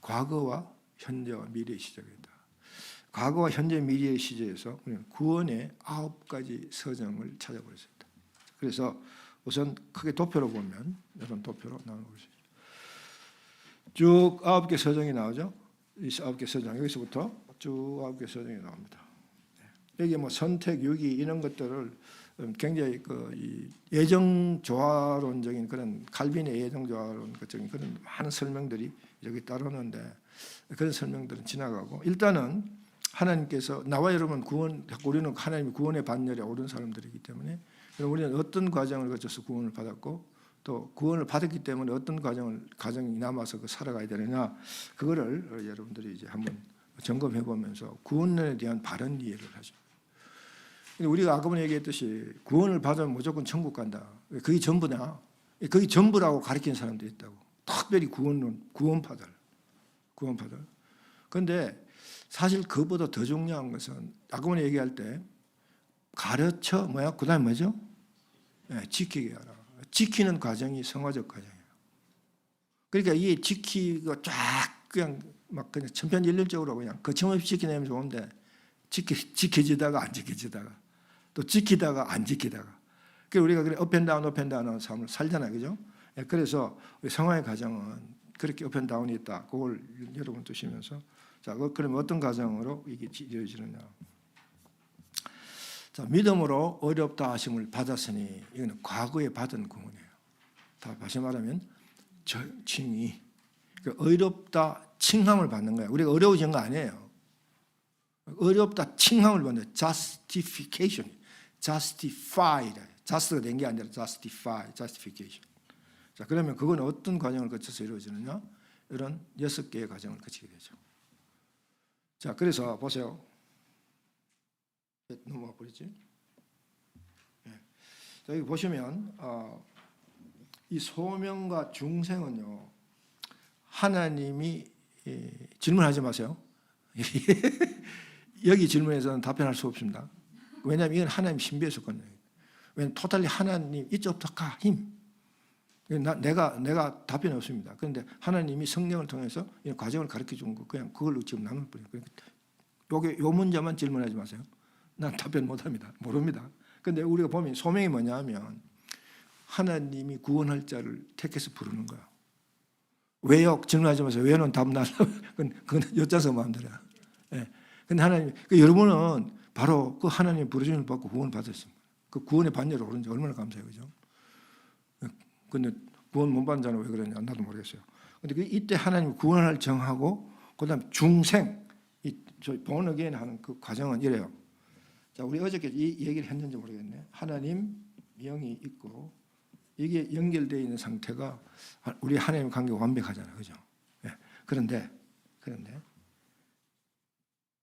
과거와 현재와 미래의 시제입니다. 과거와 현재 미래의 시제에서 우리는 구원의 9가지 서정을 찾아보겠습니다. 그래서 우선 크게 도표로 보면 이런 도표로 나오는 것이죠. 쭉 9개 서정이 나오죠. 이 9개 서정, 여기서부터 쭉 9개 서정이 나옵니다. 여기 뭐 선택, 유기 이런 것들을 굉장히 이 예정 조화론적인 그런 칼빈의 예정 조화론적인 그런 많은 설명들이 여기 따르는데 그런 설명들은 지나가고, 일단은 하나님께서 나와 여러분 우리는 하나님의 구원의 반열에 오른 사람들이기 때문에 우리는 어떤 과정을 거쳐서 구원을 받았고 또 구원을 받았기 때문에 어떤 과정이 남아서 살아가야 되느냐, 그거를 여러분들이 이제 한번 점검해 보면서 구원에 대한 바른 이해를 하죠. 우리가 아까 얘기했듯이 구원을 받으면 무조건 천국 간다. 그게 전부냐? 그게 전부라고 가르치는 사람도 있다고. 특별히 구원파들. 그런데 사실 그보다 더 중요한 것은 아까 얘기할 때 가르쳐 그다음에 뭐죠? 지키게 하라. 지키는 과정이 성화적 과정이에요. 그러니까 이 지키고 쫙 그냥 천편일률적으로 그냥 거침없이 지키내면 좋은데 지켜지다가 안 지켜지다가 또 지키다가 안 지키다가, 그래서 우리가 그래 업앤다운 삶을 살잖아요, 그죠? 그래서 성화의 과정은 그렇게 업앤다운이 있다. 그걸 여러분 두시면서 자, 그러면 어떤 과정으로 이게 이루어지느냐? 자, 믿음으로 어렵다 하심을 받았으니 이거는 과거에 받은 구원이에요. 다시 말하면 칭의, 어렵다 칭함을 받는 거예요. 우리가 어려워진 거 아니에요. 어렵다 칭함을 받는 justification, justified, just가 된 게 아니라 justification. 자, 그러면 그건 어떤 과정을 거쳐서 이루어지느냐? 이런 6개의 과정을 거치게 되죠. 자, 그래서 보세요. 넘어가 버리지. 자, 여기 보시면 이 소명과 중생은요, 하나님이 질문하지 마세요. 여기 질문에서는 답변할 수 없습니다. 왜냐하면 이건 하나님 신비의 권능이에요. 왜냐하면 토탈리 하나님 이쪽부터 가 힘. 내가 답변이 없습니다. 그런데 하나님이 성령을 통해서 이 과정을 가르쳐 준 거 그냥 그걸로 지금 남을 뿐이에요. 요 문제만 질문하지 마세요. 난 답변 못합니다. 모릅니다. 그런데 우리가 보면 소명이 뭐냐면 하나님이 구원할 자를 택해서 부르는 거야. 왜요? 질문하지 마세요. 왜는 답 나라. 그건 여짜서 마음대로야. 근데 하나님, 여러분은 바로 그 하나님 부르심을 받고 구원을 받았습니다. 그 구원의 반열에 오른지 얼마나 감사해요, 그죠? 근데 구원 못 받는 자는 왜 그러냐? 나도 모르겠어요. 근데 이때 하나님 구원을 정하고 그다음 중생, born again 하는 그 과정은 이래요. 자, 우리 어저께 이 얘기를 했는지 모르겠네. 하나님 영이 있고 이게 연결되어 있는 상태가 우리 하나님 관계가 완벽하잖아요, 그죠? 그런데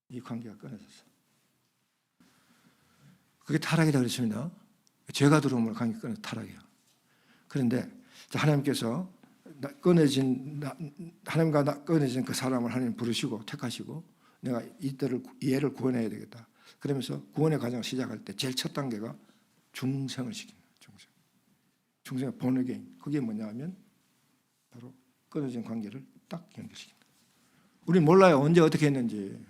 이 관계가 끊어졌어. 그게 타락이라고 그랬습니다. 죄가 들어오면 관계가 끊어져 타락이에요. 그런데 하나님께서 하나님과 끊어진 그 사람을 하나님 부르시고 택하시고 내가 이들을 얘를 구원해야 되겠다. 그러면서 구원의 과정을 시작할 때 제일 첫 단계가 중생을 시킵니다. 중생의 born again. 그게 뭐냐 하면 바로 끊어진 관계를 딱 연결시킵니다. 우리는 몰라요. 언제 어떻게 했는지.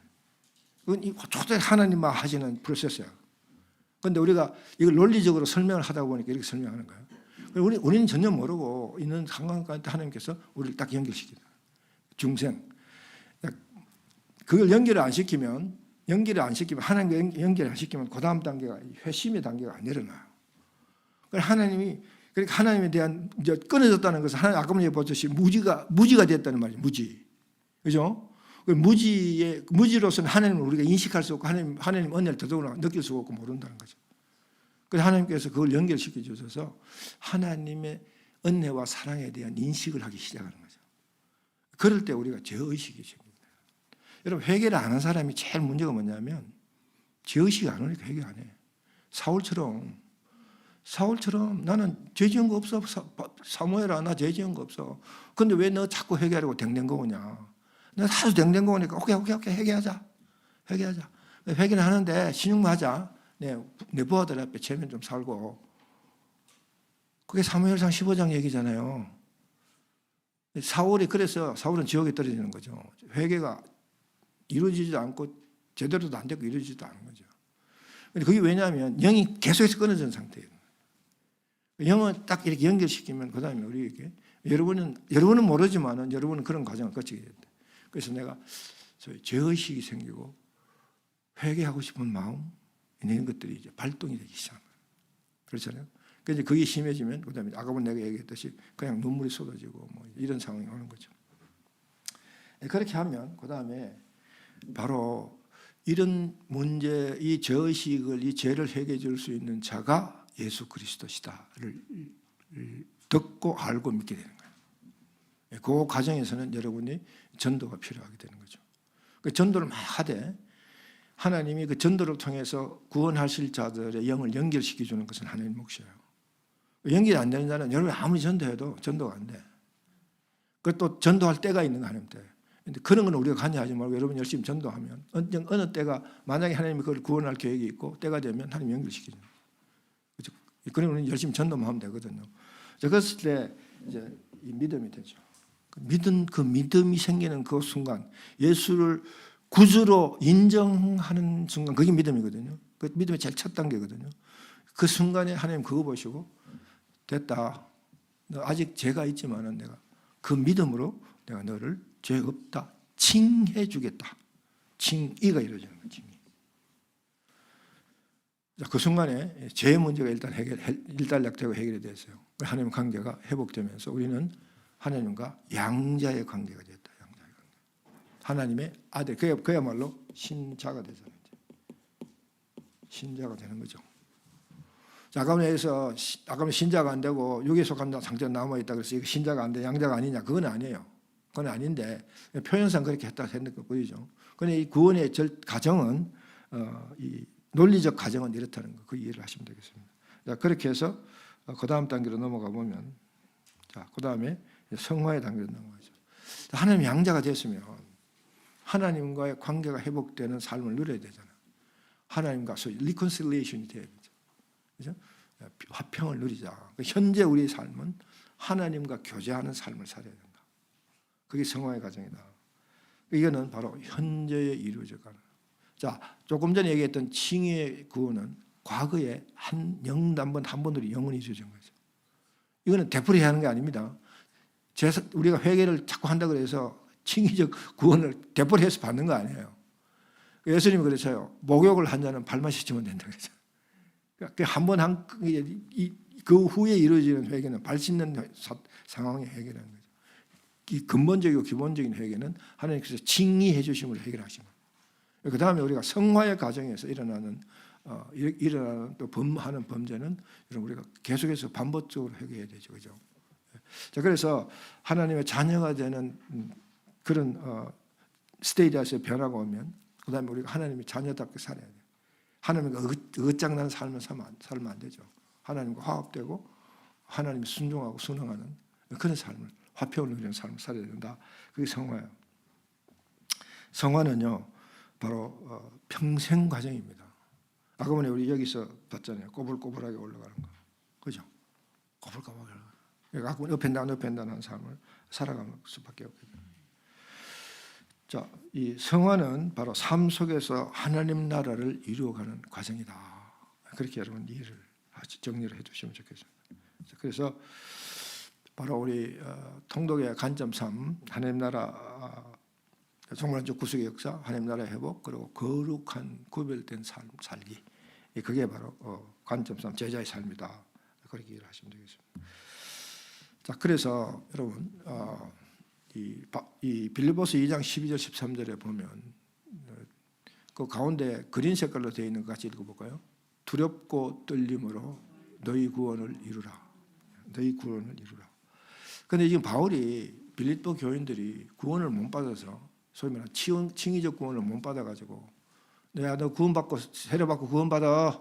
그건 초대 하나님만 하시는 프로세스야. 그런데 우리가 이걸 논리적으로 설명을 하다 보니까 이렇게 설명하는 거예요. 우리는 전혀 모르고 있는 상황까지 하나님께서 우리를 딱 연결시키다. 중생. 그걸 연결을 안 시키면 하나님과 연결 안 시키면 그 다음 단계가 회심의 단계가 안 일어나요. 하나님이 그러니까 하나님에 대한 이제 끊어졌다는 것은 하나님 아까 보듯이 무지가 됐다는 말이에요. 무지, 그죠? 무지로서는 하나님을 우리가 인식할 수 없고 하나님 은혜를 더더구나 느낄 수 없고 모른다는 거죠. 그래서 하나님께서 그걸 연결시켜 주셔서 하나님의 은혜와 사랑에 대한 인식을 하기 시작하는 거죠. 그럴 때 우리가 죄의식이 생깁니다. 여러분, 회개를 안 한 사람이 제일 문제가 뭐냐면 죄의식이 안 오니까 회개 안 해. 사울처럼 나는 죄 지은 거 없어. 사무엘아, 나 죄 지은 거 없어. 근데 왜 너 자꾸 회개하려고 댕댕거 오냐. 내가 하도 댕댕거 오니까 오케이 회개하자. 회개는 하는데 신용만 하자. 내 부하들 앞에 체면 좀 살고. 그게 사무엘상 15장 얘기잖아요. 그래서 사울은 지옥에 떨어지는 거죠. 회개가 이루어지지도 않고 제대로도 안 되고 이루어지지도 않은 거죠. 근데 그게 왜냐하면 영이 계속해서 끊어진 상태예요. 영을 딱 이렇게 연결시키면 그 다음에 우리에게 여러분은 모르지만은 여러분은 그런 과정을 거치게 된다. 그래서 내가 죄의식이 생기고 회개하고 싶은 마음 이런 것들이 이제 발동이 되기 시작합니다. 그렇잖아요. 그래서 그게 심해지면 그 다음에 아까 내가 얘기했듯이 그냥 눈물이 쏟아지고 뭐 이런 상황이 오는 거죠. 그렇게 하면 그 다음에 바로 이런 문제, 이 죄의식을, 이 죄를 해결해 줄 수 있는 자가 예수 그리스도시다를 듣고 알고 믿게 되는 거예요. 그 과정에서는 여러분이 전도가 필요하게 되는 거죠. 그 전도를 막 하되 하나님이 그 전도를 통해서 구원하실 자들의 영을 연결시켜 주는 것은 하나님 몫이에요. 연결이 안 되는 자는 여러분이 아무리 전도해도 전도가 안 돼. 그또 전도할 때가 있는 거 하나님 때. 근데 그런 건 우리가 관여하지 말고 여러분 열심히 전도하면 어느 때가 만약에 하나님이 그걸 구원할 계획이 있고 때가 되면 하나님 연결시키죠. 그렇죠? 그러면 우리는 열심히 전도만 하면 되거든요. 그랬을 때 이제 이 믿음이 되죠. 그 믿음이 생기는 그 순간 예수를 구주로 인정하는 순간 그게 믿음이거든요. 그 믿음의 제일 첫 단계거든요. 그 순간에 하나님 그거 보시고 됐다. 너 아직 죄가 있지만은 내가 그 믿음으로 내가 너를 죄 없다 칭해 주겠다. 칭의가 이루어지는 거지. 그 순간에 죄의 문제가 일단락되고 해결이 됐어요. 하나님 관계가 회복되면서 우리는 하나님과 양자의 관계가 됐다. 양자의 관계. 하나님의 아들, 그야말로 신자가 되잖아요. 신자가 되는 거죠. 아까는 신자가 안 되고 육에 속한 상태가 남아있다 그래서 이거 신자가 안 돼, 양자가 아니냐? 그건 아니에요. 그건 아닌데 표현상 그렇게 했다 했는 거 보이죠. 그런데 이 구원의 과정은 이 논리적 과정은 이렇다는 거, 그 이해를 하시면 되겠습니다. 자, 그렇게 해서 그 다음 단계로 넘어가 보면, 자, 그 다음에 성화의 단계로 넘어가죠. 하나님 양자가 됐으면 하나님과의 관계가 회복되는 삶을 누려야 되잖아요. 하나님과 소위 리콘실리에이션이 돼야 되죠. 그죠? 화평을 누리자. 현재 우리의 삶은 하나님과 교제하는 삶을 살아야 된다. 그게 성화의 과정이다. 이거는 바로 현재에 이루어져가는. 자, 조금 전에 얘기했던 칭의의 구원은 과거에 한 번들이 영원히 잊어진 거죠. 이거는 되풀이 하는 게 아닙니다. 우리가 회개를 자꾸 한다고 해서 칭의적 구원을 되풀이해서 받는 거 아니에요. 예수님이 그랬어요. 목욕을 한 자는 발만 씻으면 된다 그랬어요. 그러니까 그 후에 이루어지는 회개는 발 씻는 상황의 회개라는 거죠. 이 근본적이고 기본적인 회개는 하나님께서 칭의해 주심으로 해결하시는 거예요. 그 다음에 우리가 성화의 과정에서 일어나는 또 하는 범죄는 우리가 계속해서 반복적으로 회개해야 되죠, 그죠? 자, 그래서 하나님의 자녀가 되는 그런 스테이지에서 변화가 오면, 그 다음에 우리가 하나님의 자녀답게 살아야 돼요. 하나님과 어장난 삶을 살면 안 되죠. 하나님과 화합되고 하나님 순종하고 순응하는 그런 삶을, 화평을 누리는 삶을 살아야 된다. 그게 성화예요. 성화는요, 바로 평생 과정입니다. 아까 전에 우리 여기서 봤잖아요. 꼬불꼬불하게 올라가는 거, 그죠? 꼬불꼬불하게 올라가는. 업앤다운 삶을 살아가는 수밖에 없거든요. 자, 이 성화는 바로 삶 속에서 하나님 나라를 이루어가는 과정이다. 그렇게 여러분 이해를 정리를 해두시면 좋겠습니다. 그래서 바로 우리 통독의 관점 3, 하나님 나라 종말적 구속의 역사, 하나님 나라의 회복, 그리고 거룩한 구별된 삶 살기. 그게 바로 관점 3, 제자의 삶이다. 그렇게 이해를 하시면 되겠습니다. 자, 그래서 여러분 이 빌립보서 2장 12절 13절에 보면 그 가운데 그린 색깔로 되어 있는 것 같이 읽어볼까요? 두렵고 떨림으로 너희 구원을 이루라. 너희 구원을 이루라. 그런데 지금 바울이 빌립보 교인들이 구원을 못 받아서 소위 말하는 칭의적 구원을 못 받아가지고 야, 너 구원받고 세례받고 구원받아.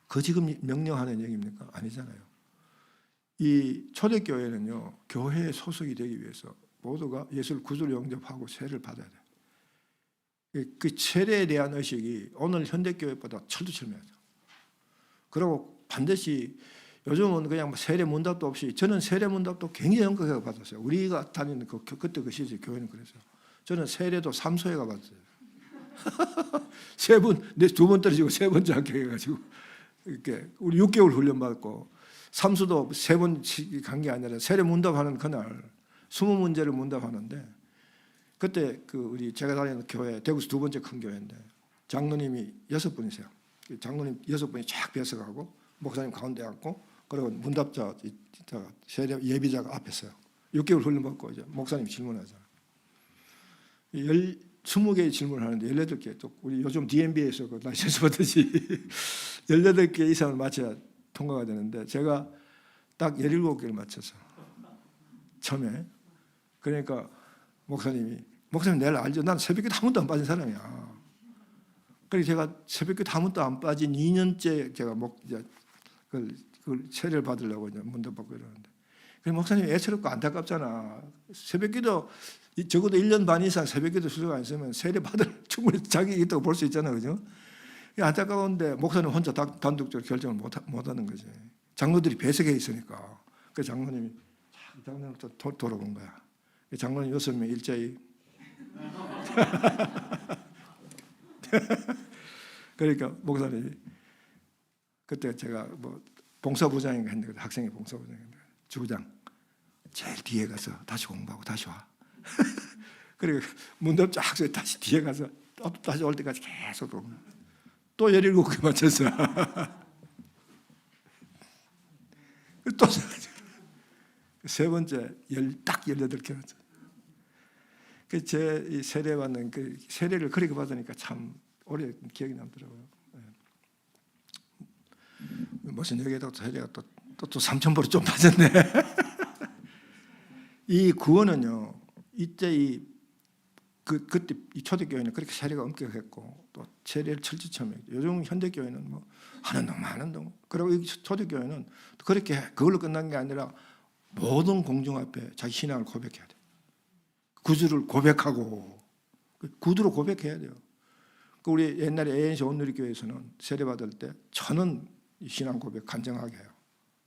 그 지금 명령하는 얘기입니까? 아니잖아요. 이 초대교회는요, 교회에 소속이 되기 위해서 모두가 예수를 구주로 영접하고 세례를 받아야 돼요. 그 세례에 대한 의식이 오늘 현대교회보다 철두철미하죠. 그리고 반드시 요즘은 그냥 세례 문답도 없이, 저는 세례 문답도 굉장히 엄격하게 받았어요. 우리가 다니는 그때 그 시절 교회는 그랬어요. 저는 세례도 3소회가 받았어요. 세 번, 두 번 떨어지고 세 번째 합격해가지고 이렇게 우리 6개월 훈련 받고, 삼수도 세 번 간 게 아니라 세례 문답하는 그날 20문제를 문답하는데, 그때 그 우리 제가 다니는 교회, 대구에서 두 번째 큰 교회인데 장로님이 6분이세요. 장로님 6분이 쫙 벼서가고 목사님 가운데 앉고, 그리고 문답자 세례 예비자가 앞에 서요. 6개월 훈련 받고 이제 목사님 질문하잖아요. 20개의 질문을 하는데 18개, 또 우리 요즘 DMB에서 그 라이센스 받듯이 18개 이상을 맞춰야 통과가 되는데, 제가 딱 17개를 맞춰서 처음에. 그러니까 목사님 내일 알죠? 난 새벽기도 한 번도 안 빠진 사람이야. 그래서 제가 새벽기도 한 번도 안 빠진 2년째 제가 그걸 세례를 받으려고 이제 문답 받고 이러는데, 그래서 목사님 애처롭고 안타깝잖아. 새벽기도 적어도 1년 반 이상 새벽기도 수료가 안 있으면 세례 받을 충분히 자격이 있다고 볼 수 있잖아요, 그죠? 안타까운데 목사님 혼자 단독적으로 결정을 못 하는 거지. 장로들이 배석해 있으니까. 그 장로님이 돌아본 거야. 장로님 6명 일제히. 그러니까 목사님이 그때 제가 뭐 봉사부장인가 했는데, 학생의 봉사부장인데, 주부장 제일 뒤에 가서 다시 공부하고 다시 와. 그리고 문답 쫙 써 다시 뒤에 가서 다시 올 때까지 계속 또 17개 맞췄어. 또 세 번째 딱 18개 맞췄어. 제 세례 받는 그 세례를 그렇게 받으니까 참 오래 기억이 남더라고요. 무슨 여기에다 세례가 또 3,000보로 좀 빠졌네. 이 구원은요, 이때 그때 이 초대교회는 그렇게 세례가 엄격했고, 또 세례를 철저히 요즘 현대교회는 뭐 하는 동 마는 동. 그리고 이 초대교회는 그렇게 그걸로 끝난 게 아니라 모든 공중 앞에 자기 신앙을 고백해야 돼. 구주를 고백하고 구두로 고백해야 돼요. 우리 옛날에 ANC 온누리교회에서는 세례 받을 때 저는 신앙 고백 간증하게 해요.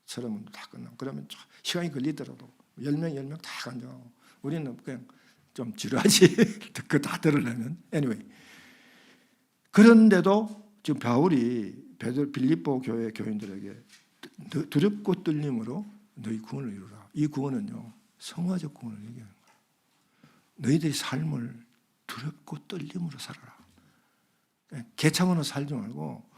서름은 다 끝나고. 그러면 시간이 걸리더라도 10명 다 간증하고. 우리는 그냥 좀 지루하지. 그거 다 들으려면. anyway. 그런데도 지금 바울이 빌립보 교회 교인들에게 두렵고 떨림으로 너희 구원을 이루라. 이 구원은요, 성화적 구원을 얘기하는 거예요. 너희들의 삶을 두렵고 떨림으로 살아라. 개창으로 살지 말고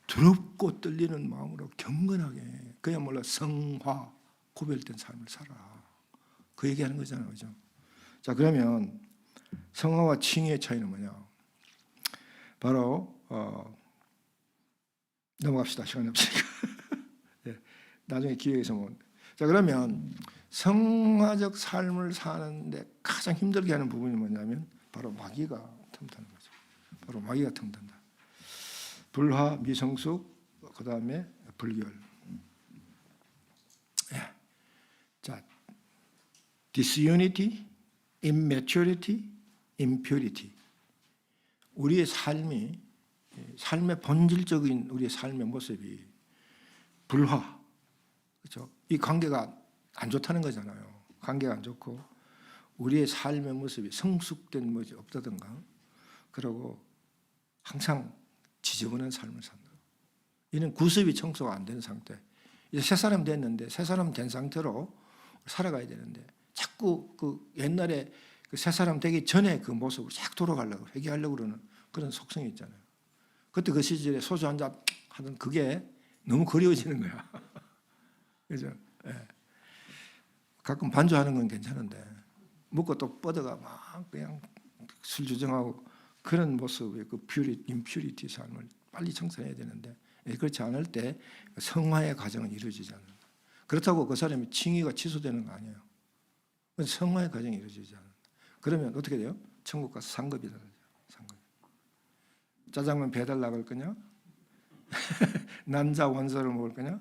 두렵고 떨리는 마음으로 경건하게, 그야말로 성화, 구별된 삶을 살아. 그 얘기하는 거잖아요, 그죠? 자, 그러면 성화와 칭의의 차이는 뭐냐? 바로 넘어갑시다. 시간이 없으니까. 네, 나중에 기회가 있으면. 자, 그러면 성화적 삶을 사는데 가장 힘들게 하는 부분이 뭐냐면 바로 마귀가 틈타는 거죠. 바로 마귀가 틈탄다. 불화, 미성숙, 그 다음에 불결. 예. 자, disunity, immaturity, impurity. 우리의 삶의 본질적인 우리의 삶의 모습이 불화, 그렇죠? 이 관계가 안 좋다는 거잖아요. 관계가 안 좋고 우리의 삶의 모습이 성숙된 모습이 없다든가, 그리고 항상 지저분한 삶을 산다. 이는 구습이 청소가 안 된 상태. 이제 새 사람 됐는데 새 사람 된 상태로 살아가야 되는데 자꾸 그 옛날에 그 새 사람 되기 전에 그 모습으로 쫙 돌아가려고 회개하려고 그러는 그런 속성이 있잖아요. 그때 그 시절에 소주 한 잔 하던 그게 너무 그리워지는 거야. 그죠? 예. 가끔 반주하는 건 괜찮은데 먹고 또 뻗어가 막 그냥 술 주정하고 그런 모습의 그 임퓨리티 삶을 빨리 청산해야 되는데, 그렇지 않을 때 성화의 과정은 이루어지지 않는다. 그렇다고 그 사람이 칭의가 취소되는 거 아니에요. 성화의 과정이 이루어지지 않는다. 그러면 어떻게 돼요? 천국 가서 상급이 달라져요. 상급. 짜장면 배달 나갈 거냐? 난자 원서를 먹을 거냐?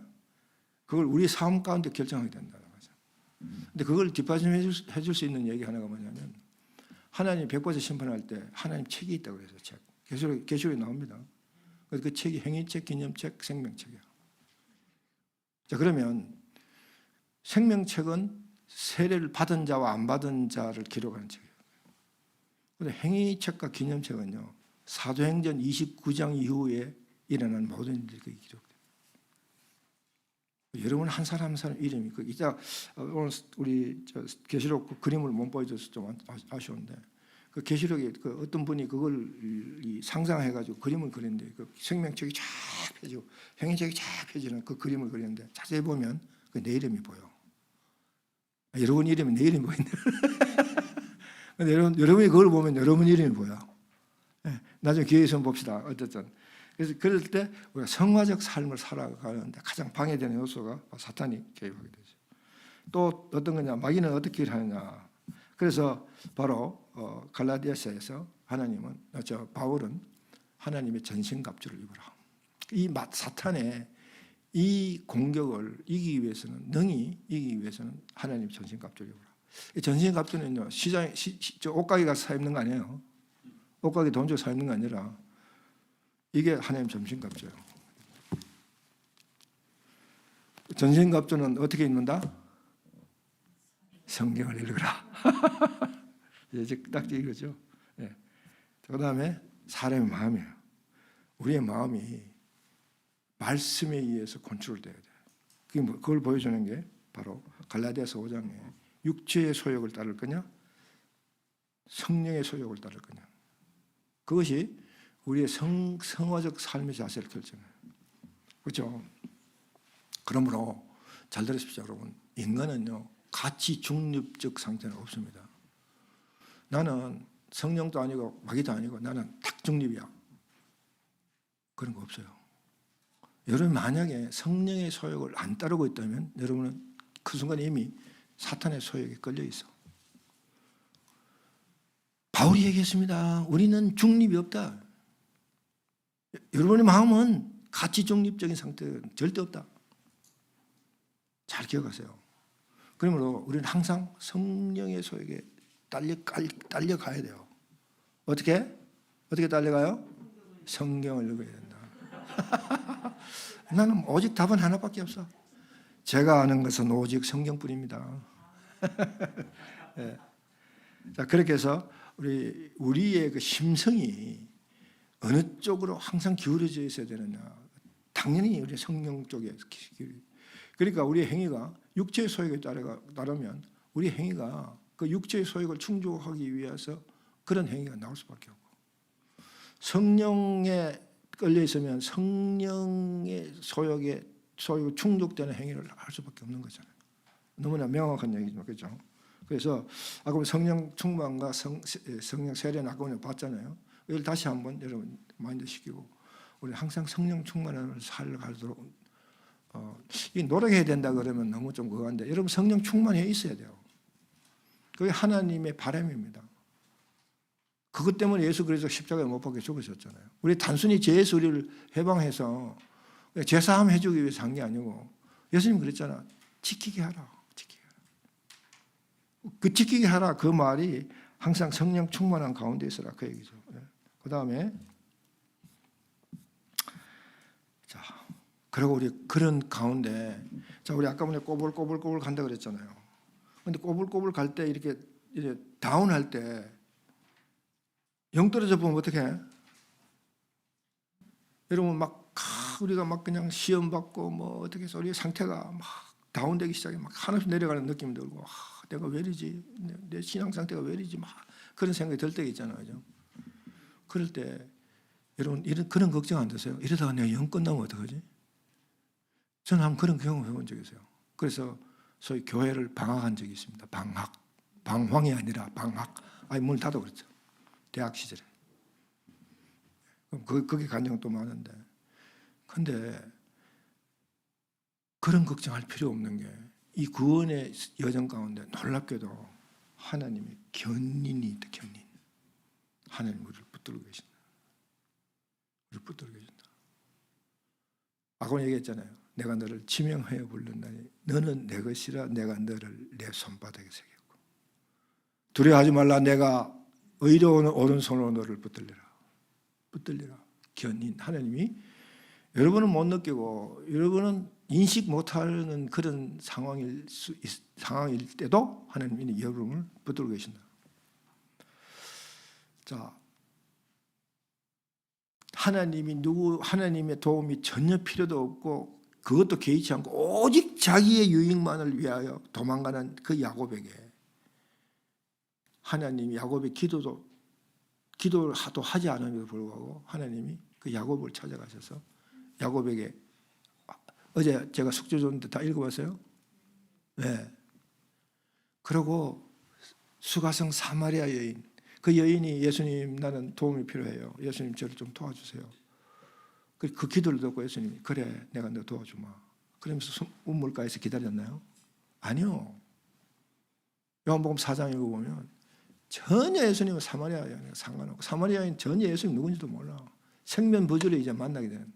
그걸 우리 삶 가운데 결정하게 된다는 거죠. 근데 그걸 뒷받침 해줄 수 있는 얘기 하나가 뭐냐면 하나님 백보자 심판할 때 하나님 책이 있다고 해서 책. 계시록에 나옵니다. 그 책이 행위책, 기념책, 생명책이야. 자, 그러면 생명책은 세례를 받은 자와 안 받은 자를 기록하는 책이에요. 그런데 행위책과 기념책은요. 사도행전 29장 이후에 일어난 모든 일들이 거기 기록돼요. 여러분 한 사람 한 사람 이름이 이따 오늘 우리 계시록 그 그림을 못 보여줘서 좀 아쉬운데 그 계시록에 그 어떤 분이 그걸 상상해가지고 그림을 그렸는데 그 생명책이 쫙 펴지고 행위책이 쫙 펴지는 그 그림을 그렸는데 자세히 보면 그 내 이름이 보여. 여러분 이름이 내 이름이 보이네. 근데 여러분이 그걸 보면 여러분 이름이 보여. 네, 나중에 기회에 좀 봅시다. 어쨌든 그래서 그럴 때 우리가 성화적 삶을 살아가는데 가장 방해되는 요소가 사탄이 개입하게 되죠. 또 어떤 거냐? 마귀는 어떻게 하느냐? 그래서 바로 갈라디아서에서 바울은 하나님의 전신갑주를 입으라. 이 사탄의 이 공격을 이기기 위해서는 능히 이기기 위해서는 하나님의 전신갑주를 입으라. 이 전신갑주는요 시장에 옷가게 가서 사 입는 거 아니에요. 옷가게 돈 주고 사 입는 거 아니라 이게 하나님 전신갑주예요. 전신갑주는 어떻게 입는다? 성경을 읽으라. 이제 딱 이거죠. 네. 그 다음에 사람의 마음이에요. 우리의 마음이 말씀에 의해서 컨트롤돼야 돼요. 그걸 보여주는 게 바로 갈라디아서 5장에 육체의 소욕을 따를 거냐, 성령의 소욕을 따를 거냐. 그것이 우리의 성화적 삶의 자세를 결정해요. 그렇죠? 그러므로 잘 들으십시오, 여러분. 인간은요 가치 중립적 상태는 없습니다. 나는 성령도 아니고 마귀도 아니고 나는 딱 중립이야. 그런 거 없어요. 여러분 만약에 성령의 소욕을 안 따르고 있다면 여러분은 그 순간 이미 사탄의 소욕에 끌려 있어. 바울이 얘기했습니다. 우리는 중립이 없다. 여러분의 마음은 가치 중립적인 상태는 절대 없다. 잘 기억하세요. 그러므로 우리는 항상 성령의 소욕에 딸려가야 돼요. 어떻게 딸려가요? 성경을 읽어야 된다. 나는 오직 답은 하나밖에 없어. 제가 아는 것은 오직 성경뿐입니다. 네. 자, 그렇게 해서 우리의 그 심성이 어느 쪽으로 항상 기울어져 있어야 되느냐? 당연히 우리 성령 쪽에. 그러니까 우리의 행위가 육체의 소욕에 따르면 우리 행위가 그 육체의 소욕을 충족하기 위해서 그런 행위가 나올 수밖에 없고, 성령에 끌려 있으면 성령의 소욕이 충족되는 행위를 할 수밖에 없는 거잖아요. 너무나 명확한 얘기죠, 그렇죠? 그래서 아까 성령 충만과 성령 세례는 아까 봤잖아요. 이걸 다시 한번 여러분 마인드 시키고 우리 항상 성령 충만을 살아가도록 이 노력해야 된다 그러면 너무 좀 그거한데 여러분 성령 충만해 있어야 돼요. 그게 하나님의 바람입니다. 그것 때문에 예수 그리스도 십자가에 못 박혀 죽으셨잖아요. 우리 단순히 죄에서 우리를 해방해서 제사함 해주기 위해서 한 게 아니고 예수님 그랬잖아. 지키게 하라. 그 지키게 하라 그 말이 항상 성령 충만한 가운데 있어라 그 얘기죠. 그 다음에 자 그리고 우리 그런 가운데 자 우리 아까 전에 꼬불꼬불 간다 그랬잖아요. 근데 꼬불꼬불 갈 때 이렇게 다운할 때 영 떨어져 보면 어떻게 해? 여러분 우리가 그냥 시험 받고 어떻게 해서 우리 상태가 막 다운되기 시작해 막 한없이 내려가는 느낌이 들고 내가 왜 이러지? 내 신앙 상태가 왜 이러지? 막 그런 생각이 들 때가 있잖아요. 그죠? 그럴 때 여러분 그런 걱정 안 드세요? 이러다가 내가 영 끝나면 어떡하지? 저는 한번 그런 경험을 해본 적이 있어요. 그래서 소위 교회를 방학한 적이 있습니다. 방황이 아니라 방학. 문을 닫아 그랬죠. 대학 시절에. 거기 간 적은 또 많은데. 근데 그런 걱정할 필요 없는 게 이 구원의 여정 가운데 놀랍게도 하나님의 견인이 있다. 견인. 하나님 우리를 붙들고 계신다. 붙들어 계신다. 아까 얘기했잖아요. 내가 너를 지명하여 불렀나니 너는 내 것이라 내가 너를 내 손바닥에 새겼고 두려워하지 말라. 내가 의로운 오른손으로 너를 붙들리라. 붙들리라. 견인. 하나님이 여러분은 못 느끼고 여러분은 인식 못하는 그런 상황일 때도 하나님이 여러분을 붙들고 계신다. 자, 하나님의 도움이 전혀 필요도 없고 그것도 개의치 않고 오직 자기의 유익만을 위하여 도망가는 그 야곱에게 하나님이 야곱의 기도를 하지 않음에도 불구하고 하나님이 그 야곱을 찾아가셔서 야곱에게 어제 제가 숙제 줬는데 다 읽어봤어요? 네. 그리고 수가성 사마리아 여인, 그 여인이 예수님 나는 도움이 필요해요. 예수님 저를 좀 도와주세요. 그 기도를 듣고 예수님이 그래 내가 너 도와주마. 그러면서 우물가에서 기다렸나요? 아니요. 요한복음 4장 읽어보면 전혀 예수님은 사마리아 여인과 상관없고 사마리아 여인 전혀 예수님 누군지도 몰라. 생면부주를 이제 만나게 되는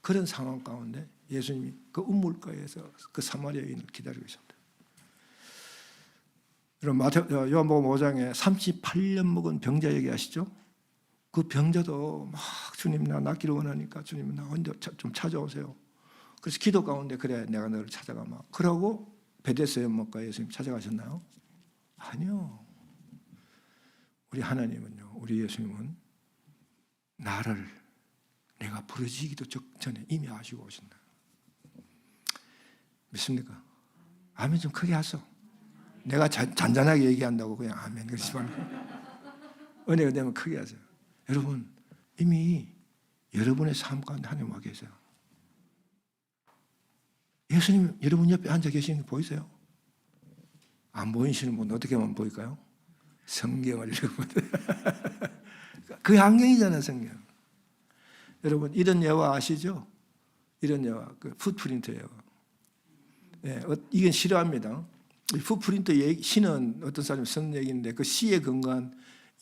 그런 상황 가운데 예수님이 그 우물가에서 그 사마리아 여인을 기다리고 있습니다. 여러분 요한복음 5장에 38년 먹은 병자 얘기하시죠? 그 병자도 막 주님 나 낫기를 원하니까 주님 나 언제 좀 찾아오세요. 그래서 기도 가운데 그래 내가 너를 찾아가마. 그러고 베데스다 연못가에 예수님 찾아가셨나요? 아니요. 우리 하나님은요, 우리 예수님은 나를 내가 부르짖기도 전에 이미 아시고 오신다. 믿습니까? 아멘 좀 크게 하소. 내가 잔잔하게 얘기한다고 그냥 아멘 그러지 말고 은혜가 되면 크게 하세요. 여러분 이미 여러분의 삶 가운데 하나님 와 계세요. 예수님 여러분 옆에 앉아 계시는 거 보이세요? 안 보이시는 분 어떻게 하면 보일까요? 성경을 읽으면 그 안경이잖아요. 성경. 여러분 이런 예화 아시죠? 이런 예화 그 풋프린트 예화. 네, 이건 싫어합니다. 풋프린트 시는 어떤 사람이 쓴 얘기인데 그 시에 근거한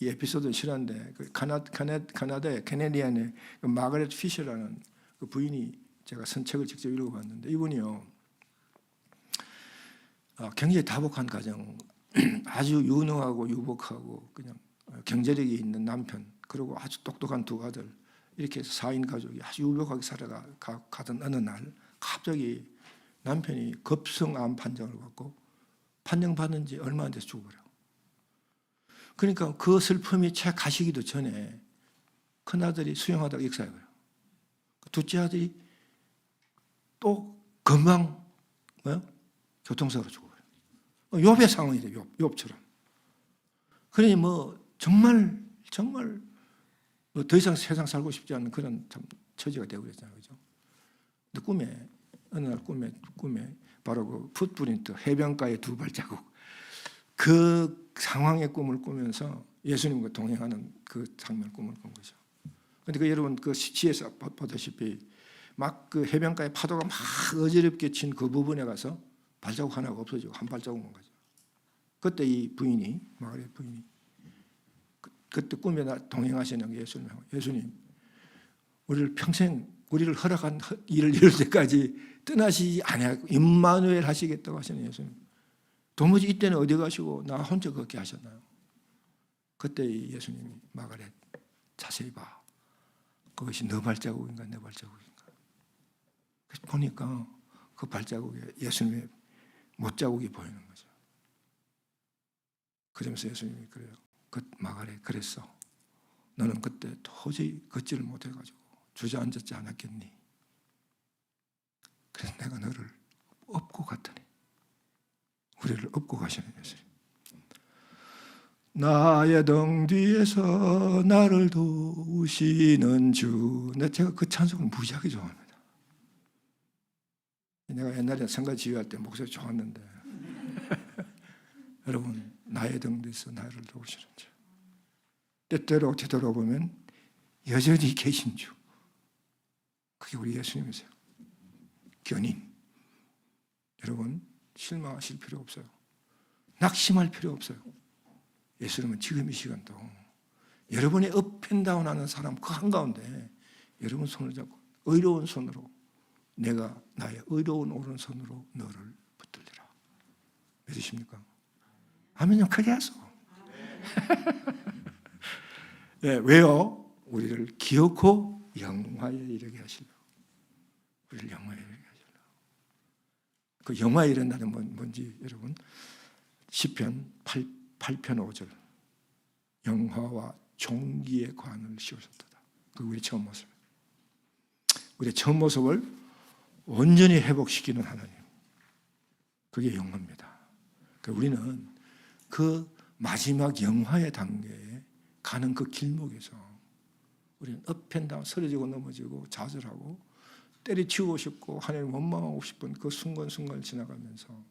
이 에피소드는 싫어하는데 그 캐나다의 캐네디안의 그 마가렛 피셔라는 그 부인이 제가 쓴 책을 직접 읽어봤는데 이분이요 굉장히 다복한 가정 아주 유능하고 유복하고 그냥 경제력이 있는 남편 그리고 아주 똑똑한 두 아들 이렇게 해서 4인 가족이 아주 유복하게 살아가던 어느 날 갑자기 남편이 급성암 판정을 받고 판정받은 지 얼마 안 돼서 죽어버려. 그러니까 그 슬픔이 채 가시기도 전에 큰아들이 수영하다가 익사해버려. 둘째 아들이 또 금방 교통사고로 죽어버려. 욥의 상황이 돼. 욥처럼. 그러니 뭐 정말 뭐 더 이상 세상 살고 싶지 않은 그런 참 처지가 되어버렸잖아요. 그죠? 근데 어느 날 꿈에 바로 그 풋프린트 해변가의 두 발자국 그 상황의 꿈을 꾸면서 예수님과 동행하는 그 장면을 꿈을 꾼 거죠. 그런데 여러분 그 시에서 보다시피 막 그 해변가의 파도가 막 어지럽게 친 그 부분에 가서 발자국 하나가 없어지고 한 발자국만 가죠. 그때 이 부인이 마가렛 부인이 그때 꿈에 동행하시는 예수님 우리를 평생 우리를 허락한 일을 이룰 때까지 떠나시지 않고 임마누엘 하시겠다고 하시는 예수님. 도무지 이때는 어디 가시고 나 혼자 걷게 하셨나요? 그때 예수님이 마가렛 자세히 봐. 그것이 너 발자국인가 내 발자국인가. 그래서 보니까 그 발자국에 예수님의 못자국이 보이는 거죠. 그러면서 예수님이 그래요. 그 마가렛 그랬어. 너는 그때 도저히 걷지를 못해가지고 주저앉았지 않았겠니? 그래서 내가 너를 업고 갔더니 우리를 업고 가시는 예수님. 나의 등 뒤에서 나를 도우시는 주. 제가 그 찬송을 무지하게 좋아합니다. 내가 옛날에 선거 지휘할 때 목소리 좋았는데 여러분 나의 등 뒤에서 나를 도우시는 주. 때때로 되돌아보면 여전히 계신 주. 그게 우리 예수님이세요. 견인. 여러분 실망하실 필요 없어요. 낙심할 필요 없어요. 예수님은 지금 이 시간도 여러분의 업앤다운하는 사람 그 한가운데 여러분 손을 잡고 의로운 손으로 내가 나의 의로운 오른손으로 너를 붙들리라. 믿으십니까? 아멘요. 크게 하소. 네, 왜요? 우리를 기어코 영화에 이르게 하시려고. 우리를 영화에 이르게 하시려고. 그 영화에 이른다는 건 뭔지 여러분 시편 8편 5절 영화와 종기의 관을 씌우셨다. 그 우리 처음 모습. 우리의 처음 모습을 온전히 회복시키는 하나님. 그게 영화입니다. 그러니까 우리는 그 마지막 영화의 단계에 가는 그 길목에서 우리는 업앤다운 쓰러지고 넘어지고 좌절하고 때려치우고 싶고 하나님 원망하고 싶은 그 순간순간을 지나가면서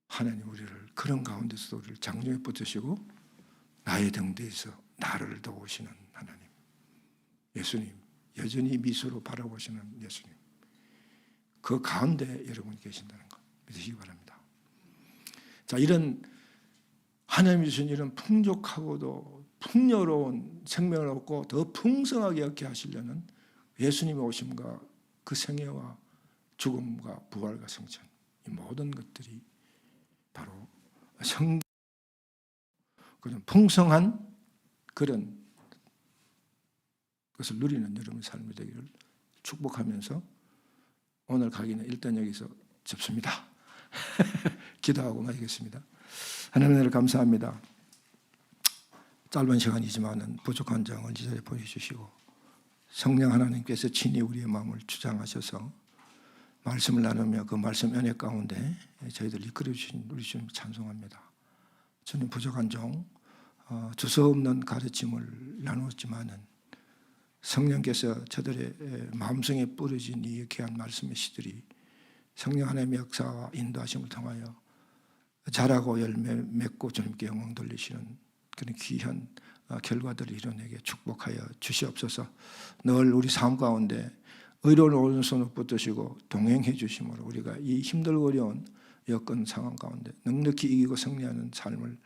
하나님 우리를 그런 가운데서 우리를 장정에 붙으시고 나의 등대에서 나를 도우시는 하나님. 예수님 여전히 미소로 바라보시는 예수님. 그 가운데 여러분이 계신다는 것 믿으시기 바랍니다. 자, 이런 하나님이 주신 이런 풍족하고도 풍요로운 생명을 얻고 더 풍성하게 얻게 하시려는 예수님의 오심과 그 생애와 죽음과 부활과 성천 이 모든 것들이 바로 그런 풍성한 그런 것을 누리는 여러분의 삶이 되기를 축복하면서 오늘 강의는 일단 여기서 접습니다. 기도하고 마치겠습니다. 하나님 은혜를 감사합니다. 짧은 시간이지만 부족한 점을 이 자리에 보여주시고 성령 하나님께서 친히 우리의 마음을 주장하셔서 말씀을 나누며 그 말씀 은혜 가운데 저희들 이끌어 주신 우리 주님 찬송합니다. 주님 부족한 종 두서없는 가르침을 나누었지만은 성령께서 저들의 마음성에 뿌려진 이 귀한 말씀의 시들이 성령 하나님의 역사와 인도하심을 통하여 자라고 열매 맺고 주님께 영광 돌리시는 그런 귀한 결과들을 이뤄내게 축복하여 주시옵소서. 늘 우리 삶 가운데 의로운 오른손을 붙드시고 동행해 주심으로 우리가 이 힘들고 어려운 여건 상황 가운데 넉넉히 이기고 승리하는 삶을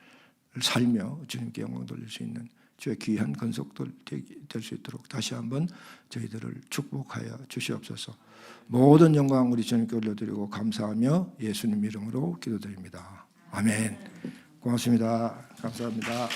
살며 주님께 영광 돌릴 수 있는 주의 귀한 건속들 될 수 있도록 다시 한번 저희들을 축복하여 주시옵소서. 모든 영광 우리 주님께 올려드리고 감사하며 예수님 이름으로 기도드립니다. 아멘. 고맙습니다. 감사합니다.